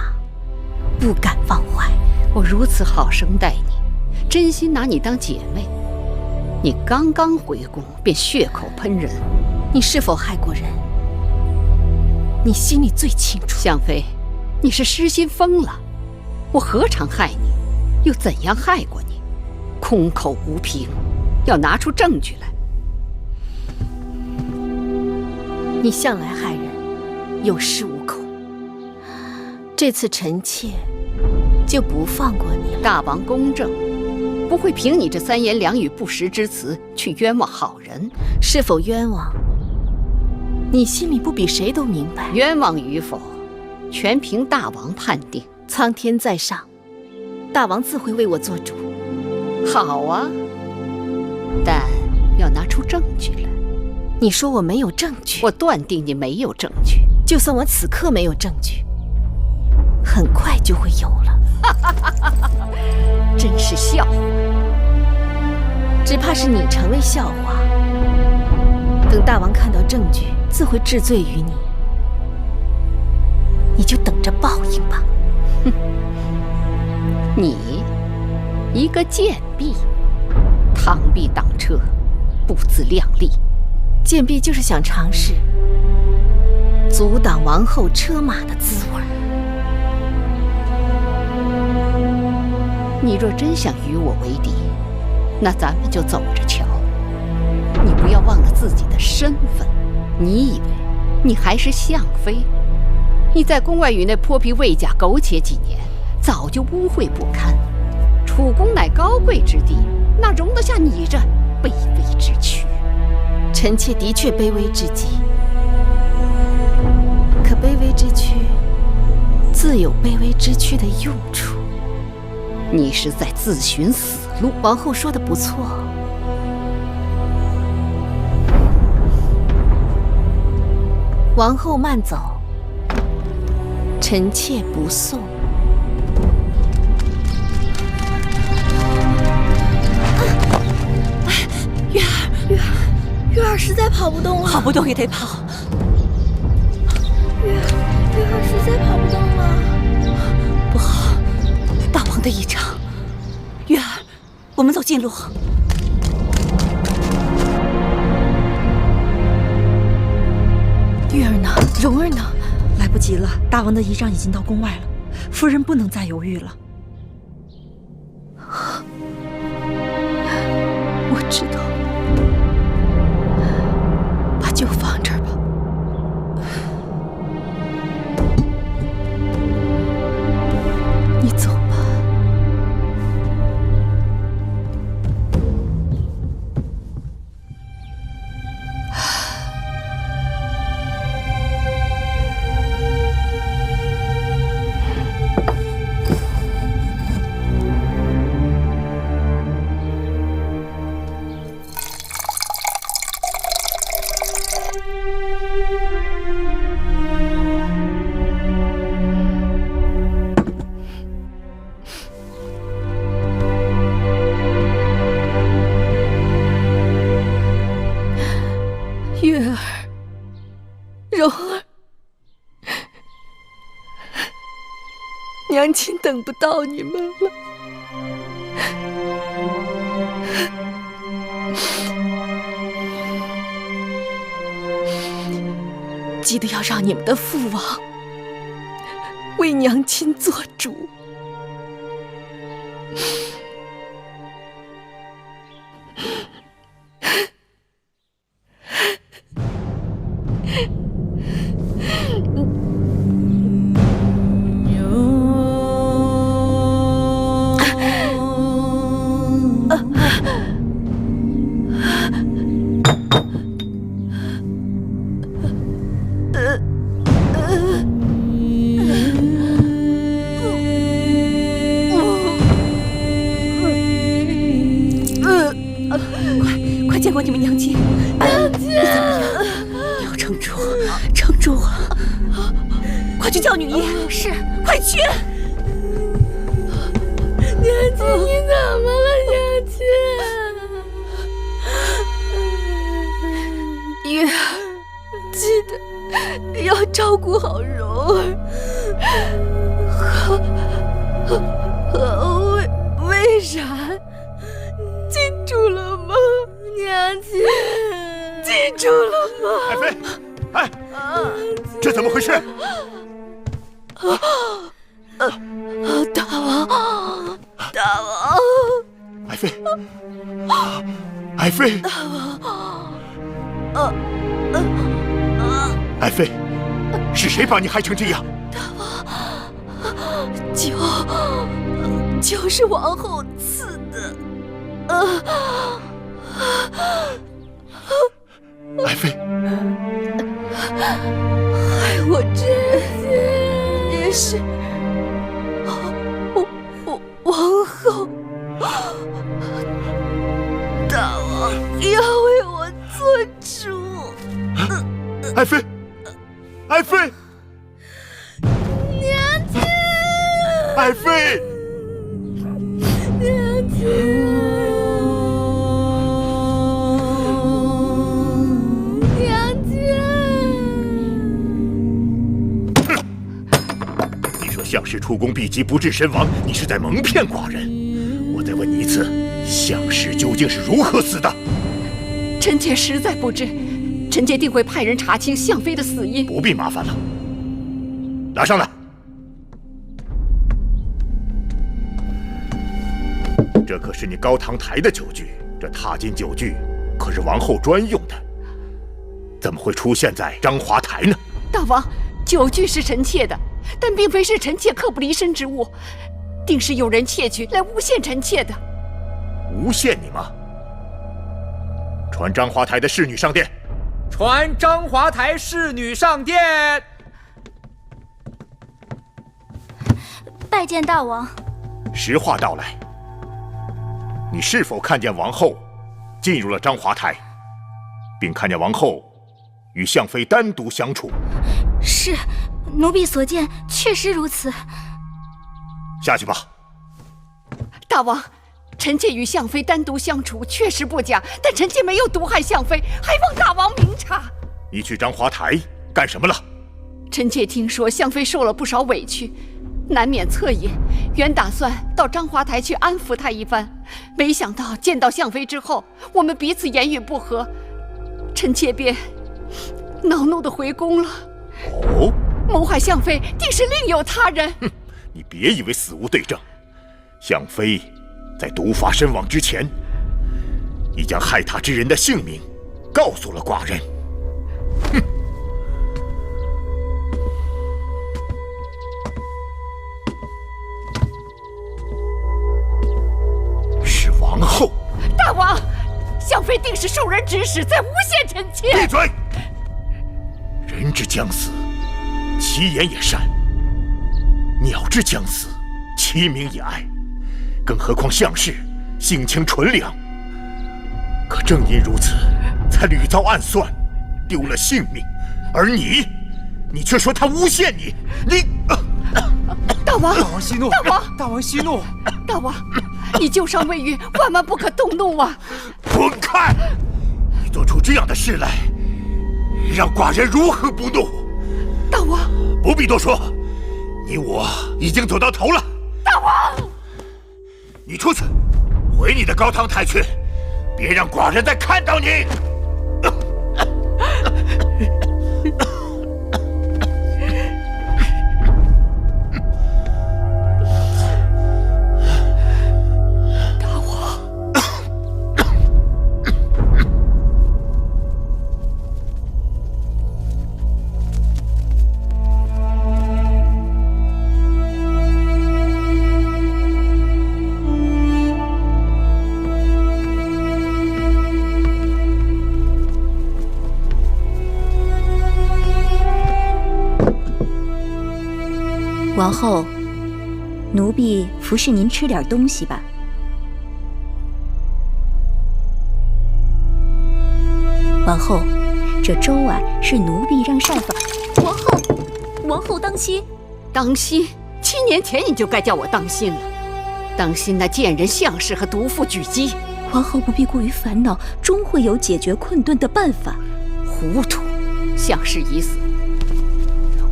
不敢忘怀。我如此好生待你，真心拿你当姐妹。你刚刚回宫便血口喷人，你是否害过人？你心里最清楚。向妃，你是失心疯了。我何尝害你，又怎样害过你？空口无凭，要拿出证据来。你向来害人，有恃无恐。这次臣妾就不放过你了。大王公正，不会凭你这三言两语不实之词去冤枉好人。是否冤枉，你心里不比谁都明白。冤枉与否，全凭大王判定。苍天在上，大王自会为我做主。好啊，但要拿出证据来。你说我没有证据？我断定你没有证据。就算我此刻没有证据，很快就会有了。真是笑话。只怕是你成为笑话。等大王看到证据，自会治罪于你。你就等着报应吧。哼，你一个贱婢，螳臂挡车，不自量力。贱婢就是想尝试阻挡王后车马的滋味。你若真想与我为敌，那咱们就走着瞧。你不要忘了自己的身份。你以为你还是相妃？你在宫外与那泼皮魏甲苟且几年，早就污秽不堪。楚宫乃高贵之地，哪容得下你这卑微之躯？臣妾的确卑微之极，可卑微之躯自有卑微之躯的用处。你是在自寻死路。王后说的不错。王后慢走，臣妾不送。月儿，月儿实在跑不动了。跑不动也得跑。月儿实在跑不动了。不好，大王的异常。月儿，我们走近路。月儿呢？蓉儿呢？来不及了，大王的仪仗已经到宫外了，夫人不能再犹豫了。我知道，把酒放这儿吧。你走吧。月儿，柔儿，娘亲等不到你们了。记得要让你们的父王为娘亲做主。快见过你们娘亲！娘亲，你怎么样？要撑住，撑住啊！快去叫女医！是，快去！娘亲，你怎么了，娘亲？月儿，记得要照顾好柔儿和魏然。记住了吗，娘亲？记住了吗？爱妃，哎，这怎么回事？大王，大王，爱妃，爱妃，大王，爱妃，是谁把你害成这样？大王，酒是王后赐的。爱妃，害我这些也是王后。大王要为我做主。爱妃，爱妃，娘亲，爱妃，娘亲。项氏出宫避疾不治身亡，你是在蒙骗寡人。我再问你一次，项氏究竟是如何死的？臣妾实在不知，臣妾定会派人查清项妃的死因。不必麻烦了，拿上来。这可是你高堂台的酒具，这踏金酒具可是王后专用的，怎么会出现在章华台呢？大王，酒具是臣妾的。但并非是臣妾刻不离身之物，定是有人窃取来诬陷臣妾的。诬陷你吗？传章华台的侍女上殿。传章华台侍女上殿。拜见大王。实话道来，你是否看见王后进入了章华台，并看见王后与项妃单独相处？是。奴婢所见确实如此。下去吧。大王，臣妾与项妃单独相处确实不假，但臣妾没有毒害项妃，还望大王明察。你去章华台干什么了？臣妾听说项妃受了不少委屈，难免恻隐，原打算到章华台去安抚她一番，没想到见到项妃之后，我们彼此言语不合，臣妾便恼怒地回宫了。哦，谋害相妃，定是另有他人。哼，你别以为死无对证，相妃在毒发身亡之前，已将害她之人的姓名告诉了寡人。哼！是王后。大王，相妃定是受人指使，在诬陷臣妾。闭嘴！人之将死，其言也善；鸟之将死，其鸣也哀。更何况相氏性情纯良，可正因如此，才屡遭暗算，丢了性命。而你却说他诬陷你，大王！大王息怒！大王！大王息怒！大王，你旧伤未愈，万万不可动怒啊！滚开！你做出这样的事来，让寡人如何不怒？大王，不必多说，你我已经走到头了。大王，你出去，回你的高堂台去，别让寡人再看到你。王后，奴婢服侍您吃点东西吧。王后，这粥啊是奴婢让膳房。王后当心！当心！7年前你就该叫我当心了，当心那贱人相氏和毒妇举姬。王后不必过于烦恼，终会有解决困顿的办法。糊涂！相氏已死。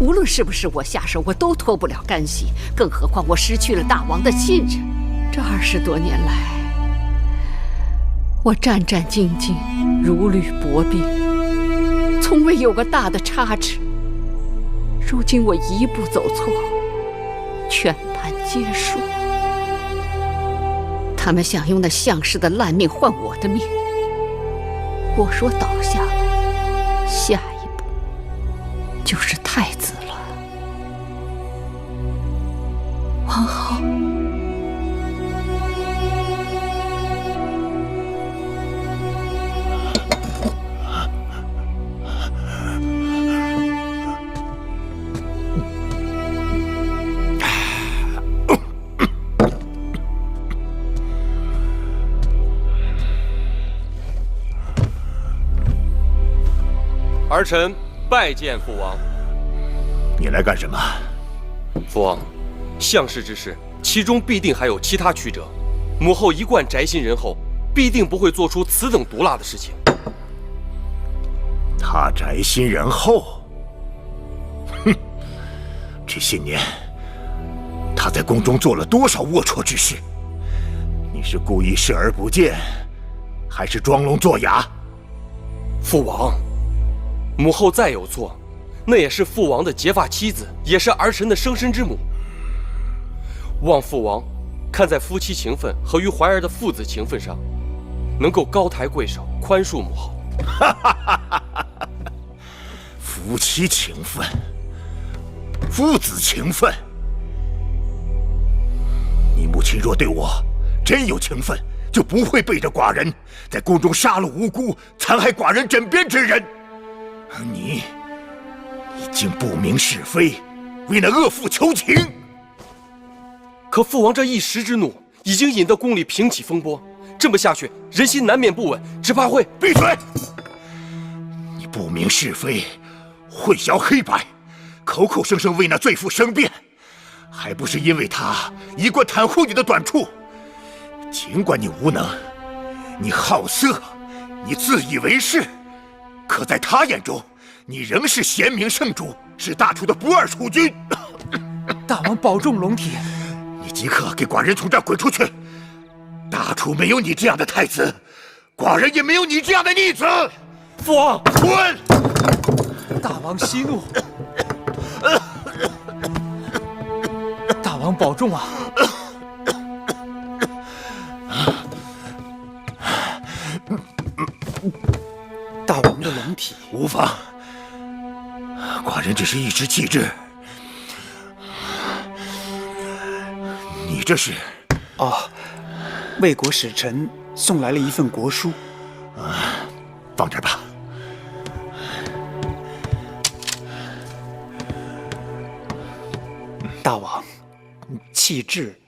无论是不是我下手，我都脱不了干系，更何况我失去了大王的信任。这20多年来，我战战兢兢，如履薄冰，从未有个大的差池。如今我一步走错，全盘皆输。他们想用那相氏的烂命换我的命，我若倒下了，下一步就是太子了。王后，儿臣拜见父王。你来干什么？父王，相氏之事，其中必定还有其他曲折。母后一贯宅心仁厚，必定不会做出此等毒辣的事情。他宅心仁厚？哼！这些年，他在宫中做了多少龌龊之事？你是故意视而不见，还是装聋作哑？父王，母后再有错，那也是父王的结发妻子，也是儿臣的生身之母。望父王看在夫妻情分和于怀儿的父子情分上，能够高抬贵手，宽恕母后。夫妻情分，父子情分。你母亲若对我真有情分，就不会背着寡人在宫中杀了无辜、残害寡人枕边之人。而你竟不明是非，为那恶妇求情。可父王这一时之怒，已经引得宫里平起风波。这么下去，人心难免不稳，只怕会……闭嘴！你不明是非，混淆黑白，口口声声为那罪妇申辩，还不是因为他一贯袒护你的短处？尽管你无能，你好色，你自以为是，可在他眼中，你仍是贤明圣主，是大楚的不二储君。大王保重龙体。你即刻给寡人从这儿滚出去！大楚没有你这样的太子，寡人也没有你这样的逆子。父王，滚！大王息怒。王保重啊！大王的龙体无妨，寡人只是一时气滞。你这是？哦，魏国使臣送来了一份国书。放这儿吧。大王，气滞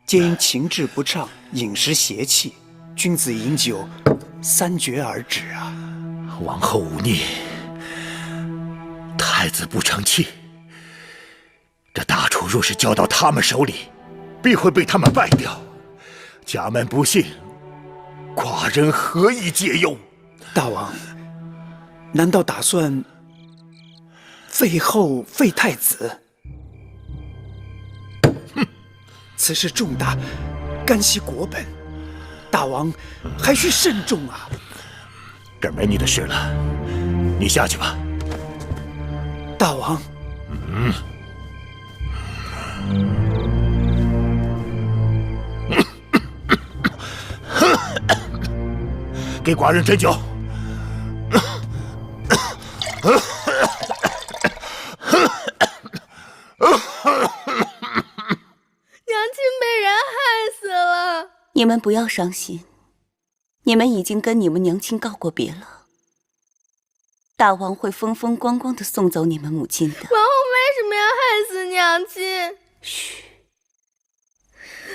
皆因情志不畅、饮食邪气，君子饮酒3绝而止啊！王后忤逆，太子不成器。这大楚若是交到他们手里，必会被他们败掉。家门不幸，寡人何以解忧？大王，难道打算废后废太子？哼，此事重大，干系国本，大王还需慎重啊！这儿没你的事了，你下去吧。大王。给寡人斟酒。娘亲被人害死了。你们不要伤心，你们已经跟你们娘亲告过别了。大王会风风光光地送走你们母亲的。王后为什么要害死娘亲？嘘，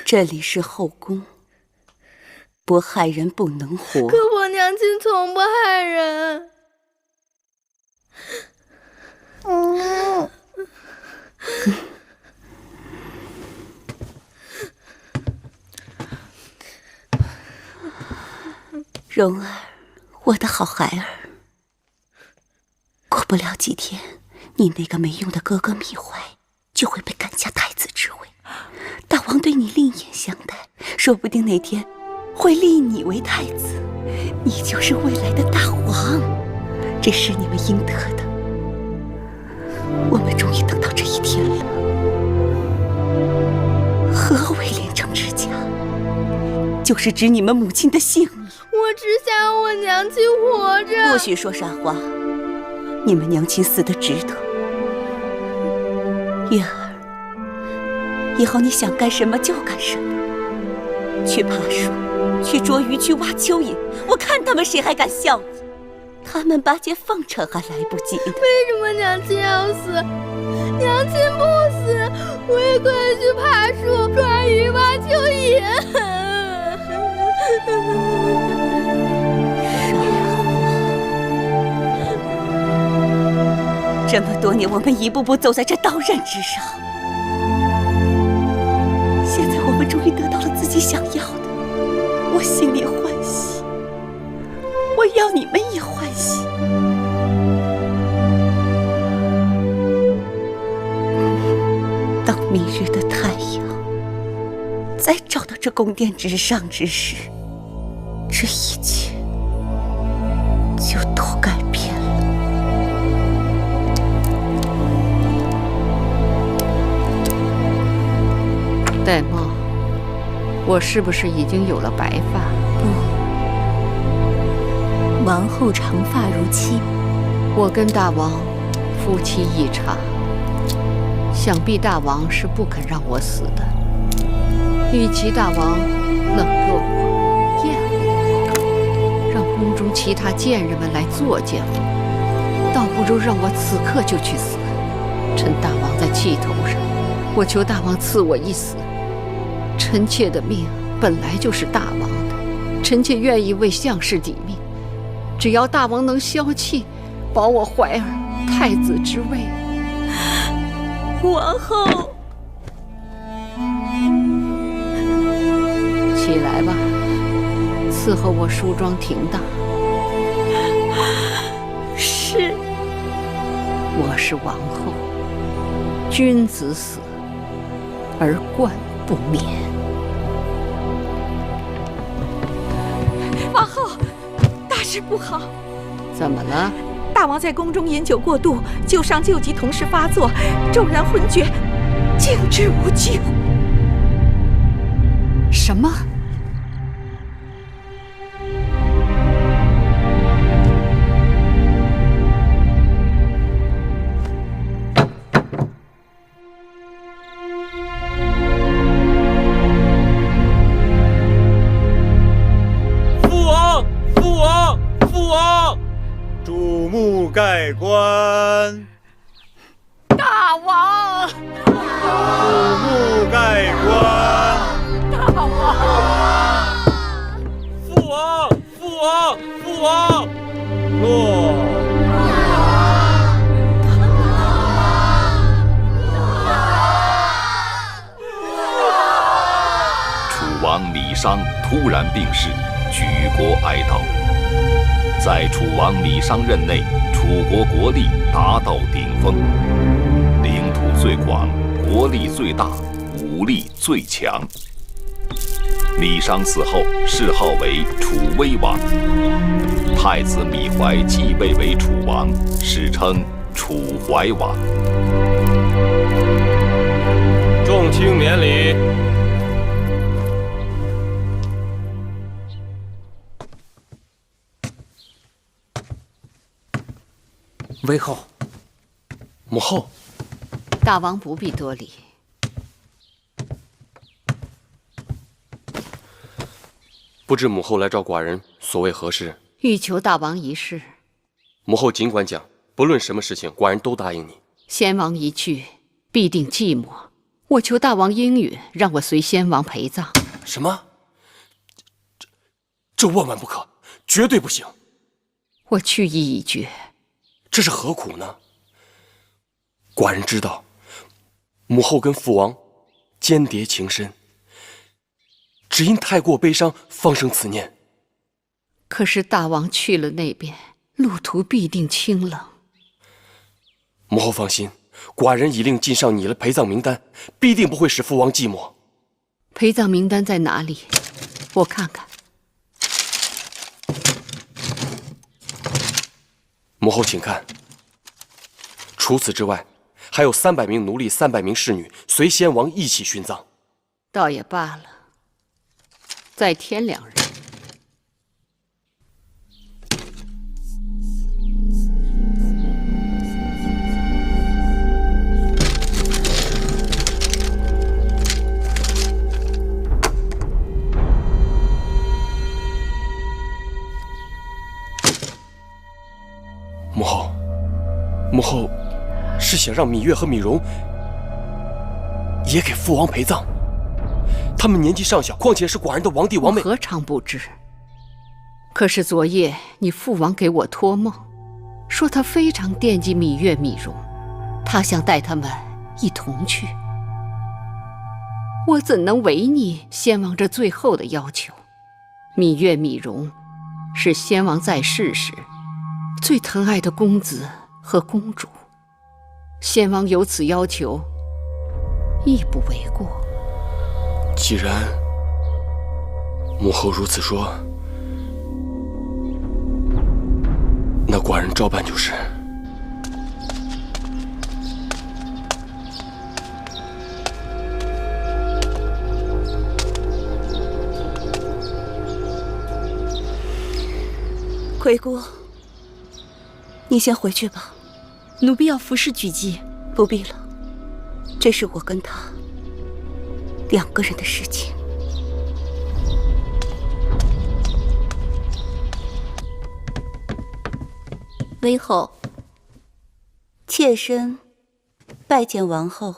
这里是后宫，不害人不能活。可我娘亲从不害人。蓉儿，我的好孩儿，过不了几天，你那个没用的哥哥芈怀就会被赶下太子之位。大王对你另眼相待，说不定哪天会立你为太子，你就是未来的大王，这是你们应得的。我们终于等到这一天了。何为连城之家？就是指你们母亲的性命。我只想要我娘亲活着。不许说傻话，你们娘亲死得值得。月儿，以后你想干什么就干什么，去爬树，去捉鱼，去挖蚯蚓，我看他们谁还敢笑你。他们把解奉承还来不及呢。为什么娘亲要死？娘亲不死，我也可以去爬树、抓鱼、挖蚯蚓。这么多年，我们一步步走在这刀刃之上，现在我们终于得到了自己想要的，我心里欢喜，我要你们也欢喜。当明日的太阳再照到这宫殿之上之时，这一切就都改变了。玳瑁，我是不是已经有了白发？不，王后长发如漆。我跟大王夫妻一场，想必大王是不肯让我死的。与其大王冷落我、厌恶我，让宫中其他贱人们来作践我，倒不如让我此刻就去死。趁大王在气头上，我求大王赐我一死。臣妾的命本来就是大王的，臣妾愿意为项氏抵命，只要大王能消气，保我怀儿太子之位。王后，起来吧，伺候我梳妆停当。是。我是王后，君子死而冠不免。王后，大事不好！怎么了？大王在宫中饮酒过度，旧伤旧疾同时发作，骤然昏厥，竟至无救。什么？注目盖棺！大王！注目盖棺！大王！父王！父王！父王！落！楚王李商突然病逝，举国哀悼。在楚王李商任内，楚国国力达到顶峰，领土最广，国力最大，武力最强。李商死后，谥号为楚威王。太子芈怀继位为楚王，史称楚怀王。众卿免礼。威后，母后，大王不必多礼。不知母后来召寡人，所谓何事？欲求大王一事。母后尽管讲，不论什么事情，寡人都答应你。先王一去，必定寂寞。我求大王应允，让我随先王陪葬。什么？这万万不可，绝对不行。我去意已决。这是何苦呢？寡人知道，母后跟父王间谍情深，只因太过悲伤，方生此念。可是大王去了那边，路途必定清冷。母后放心，寡人已令晋上拟了陪葬名单，必定不会使父王寂寞。陪葬名单在哪里？我看看。母后请看，除此之外，还有300名奴隶、300名侍女随先王一起殉葬。倒也罢了，再添2人。母后是想让芈月和芈蓉也给父王陪葬。他们年纪尚小，况且是寡人的王弟王妹。我何尝不知？可是昨夜你父王给我托梦，说他非常惦记芈月、芈蓉，他想带他们一同去。我怎能违逆先王这最后的要求？芈月、芈蓉是先王在世时最疼爱的公子和公主，先王有此要求，亦不为过。既然母后如此说，那寡人照办就是。魁姑，你先回去吧。奴婢要服侍举姬。不必了，这是我跟他2个人的事情。威后，妾身拜见王后。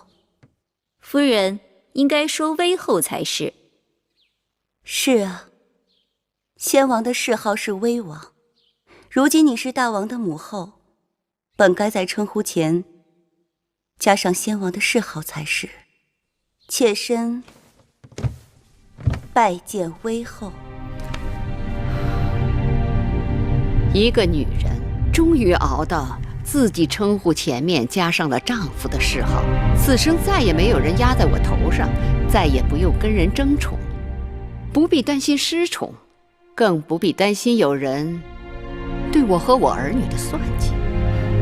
夫人应该说威后才是。是啊，先王的谥号是威王，如今你是大王的母后，本该在称呼前加上先王的谥号才是。妾身拜见威后。一个女人终于熬到自己称呼前面加上了丈夫的谥号，此生再也没有人压在我头上，再也不用跟人争宠，不必担心失宠，更不必担心有人对我和我儿女的算计，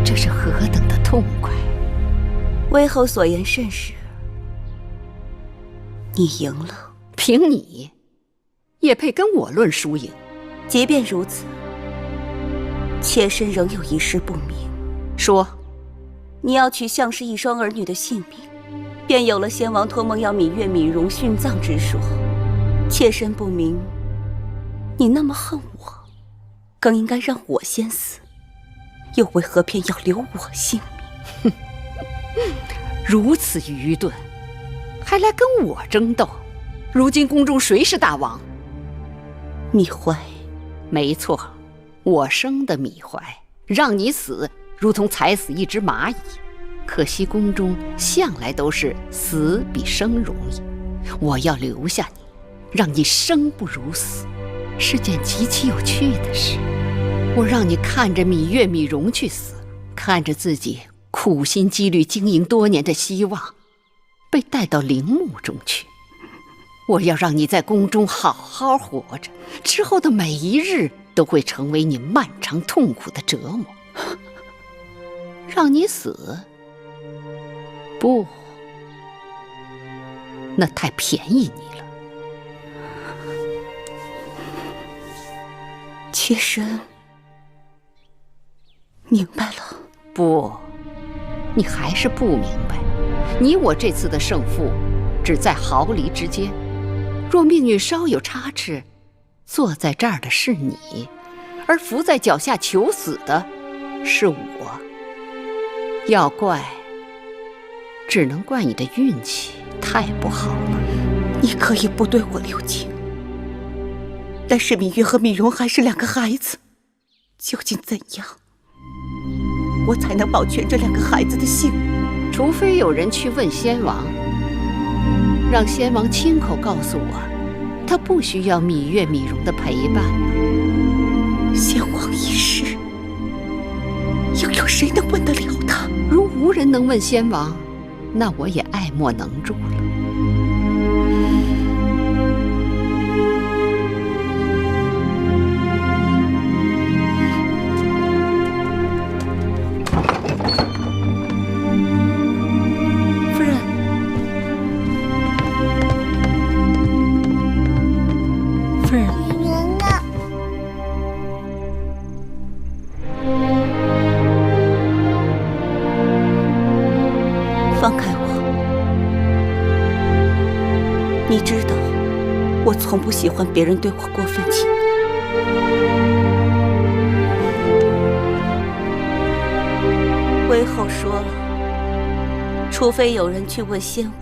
这是何等的痛快！威后所言甚是，你赢了。凭你也配跟我论输赢。即便如此，妾身仍有一事不明。说，你要取项氏一双儿女的性命，便有了先王托梦要芈月、芈容殉葬之说。妾身不明，你那么恨我，更应该让我先死，又为何偏要留我性命？如此愚钝，还来跟我争斗？如今宫中谁是大王？芈怀。没错，我生的芈怀，让你死如同踩死一只蚂蚁。可惜宫中向来都是死比生容易，我要留下你，让你生不如死，是件极其有趣的事。我让你看着芈月、芈容去死，看着自己苦心积虑经营多年的希望被带到陵墓中去。我要让你在宫中好好活着，之后的每一日都会成为你漫长痛苦的折磨。让你死？不，那太便宜你了。妾身明白了。不，你还是不明白。你我这次的胜负只在毫厘之间，若命运稍有差池，坐在这儿的是你，而伏在脚下求死的是我。要怪，只能怪你的运气太不好了。你可以不对我留情，但是芈月和芈容还是两个孩子，究竟怎样，我才能保全这两个孩子的性命？除非有人去问先王，让先王亲口告诉我，他不需要芈月、芈容的陪伴了。先王一世，又有谁能问得了他？如无人能问先王，那我也爱莫能助了。夫人，夫人，人呢？放开我！你知道，我从不喜欢别人对我过分亲昵。魏后说了，除非有人去问先王，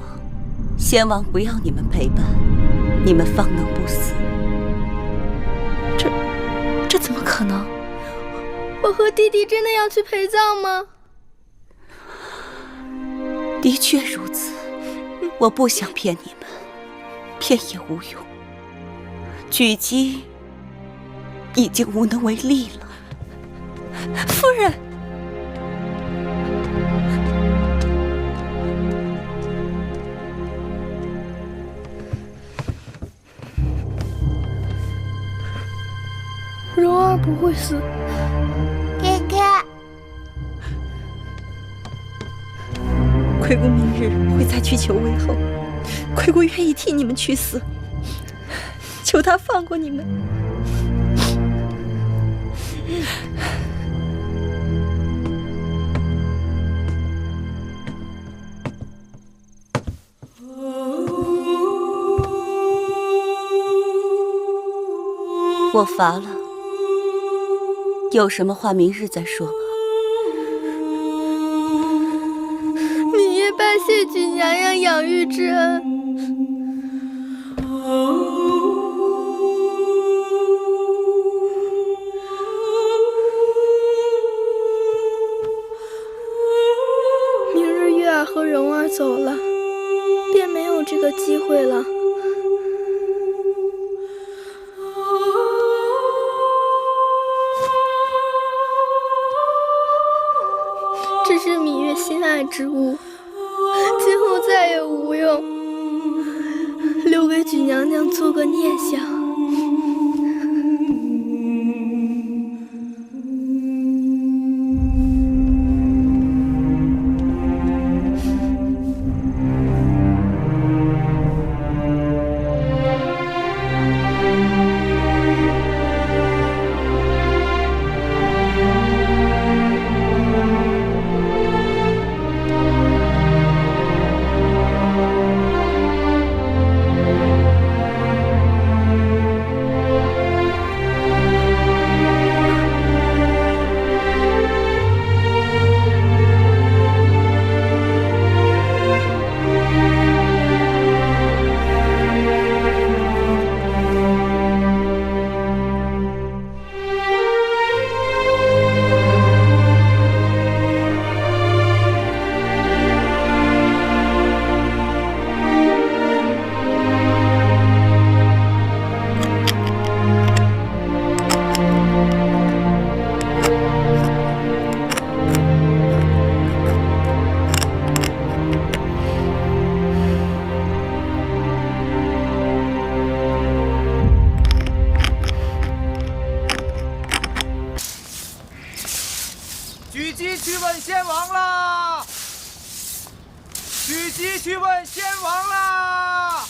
先王不要你们陪伴，你们方能不死。这怎么可能？我和弟弟真的要去陪葬吗？的确如此，我不想骗你们，骗也无用。举姬已经无能为力了。夫人，蓉儿不会死。哥哥，亏姑明日会再去求魏后，亏姑愿意替你们去死，求他放过你们。我乏了，有什么话明日再说吧。芈月拜谢举娘娘养育之恩。明日月儿和蓉儿走了，便没有这个机会了。这是芈月心爱之物，今后再也无用，留给举娘娘做个念想。举鸡去问先王啦！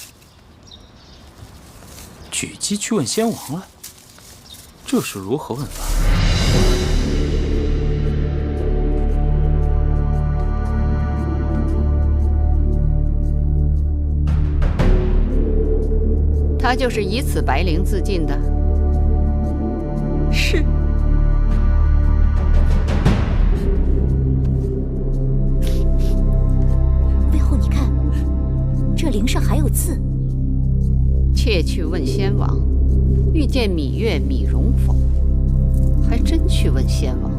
举鸡去问先王了，这是如何问法？他就是以此白绫自尽的。是。背后你看，这绫上还有字。妾去问先王，遇见芈月、芈容否？还真去问先王。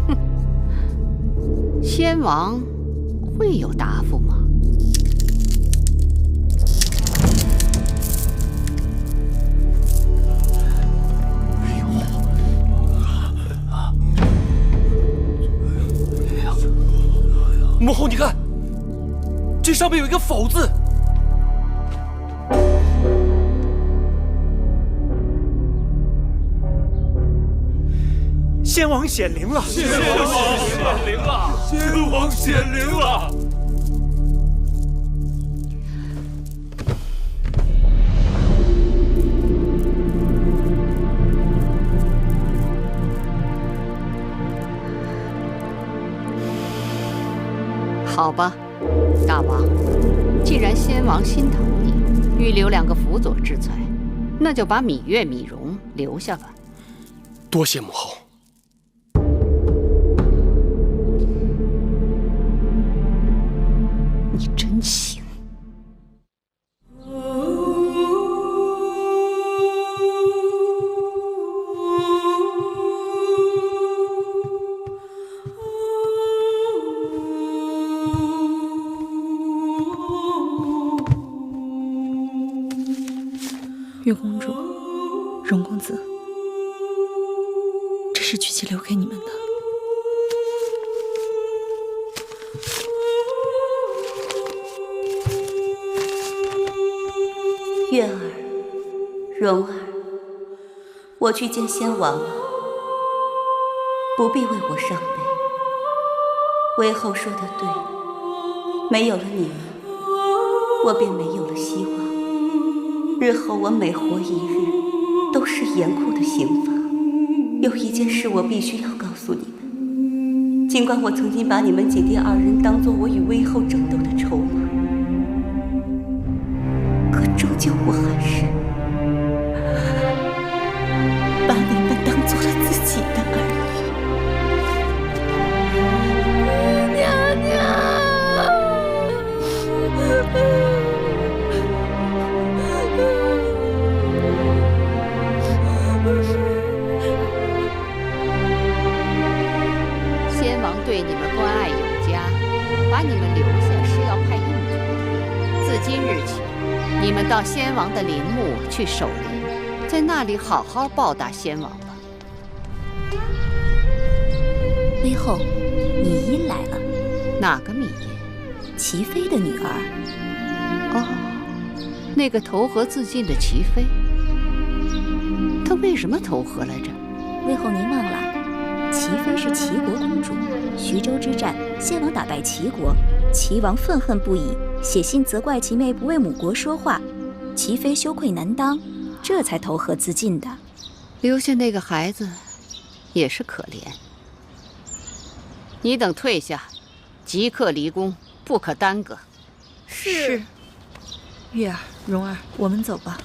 哼，先王会有答复吗？母后，你看，这上面有一个“否”字。先王显灵了！先王显灵了！先王显灵了！好吧，大王，既然先王心疼你，预留2个辅佐之才，那就把芈月、芈容留下吧。多谢母后。你真行。月公主，荣公子，这是曲奇留给你们的。月儿，蓉儿，我去见先王了，不必为我伤悲。韦后说的对，没有了你们，我便没有了希望。日后我每活一日，都是严酷的刑罚。有一件事我必须要告诉你们，尽管我曾经把你们姐弟2人当作我与韦后争斗的筹码，可终究我还是把你们当做了自己的儿女。娘娘。先王对你们关爱有加，把你们留下是要派用途的。自今日起，你们到先王的陵墓去守灵，在那里好好报答先王吧。微后，芈音来了。哪个芈音？齐妃的女儿。哦，那个投河自尽的齐妃。她为什么投河来着？微后您忘了，齐妃是齐国公主。徐州之战，先王打败齐国，齐王愤恨不已，写信责怪齐妹不为母国说话，齐妃羞愧难当，这才投河自尽的。留下那个孩子，也是可怜。你等退下，即刻离宫，不可耽搁。是。月儿、蓉儿，我们走吧。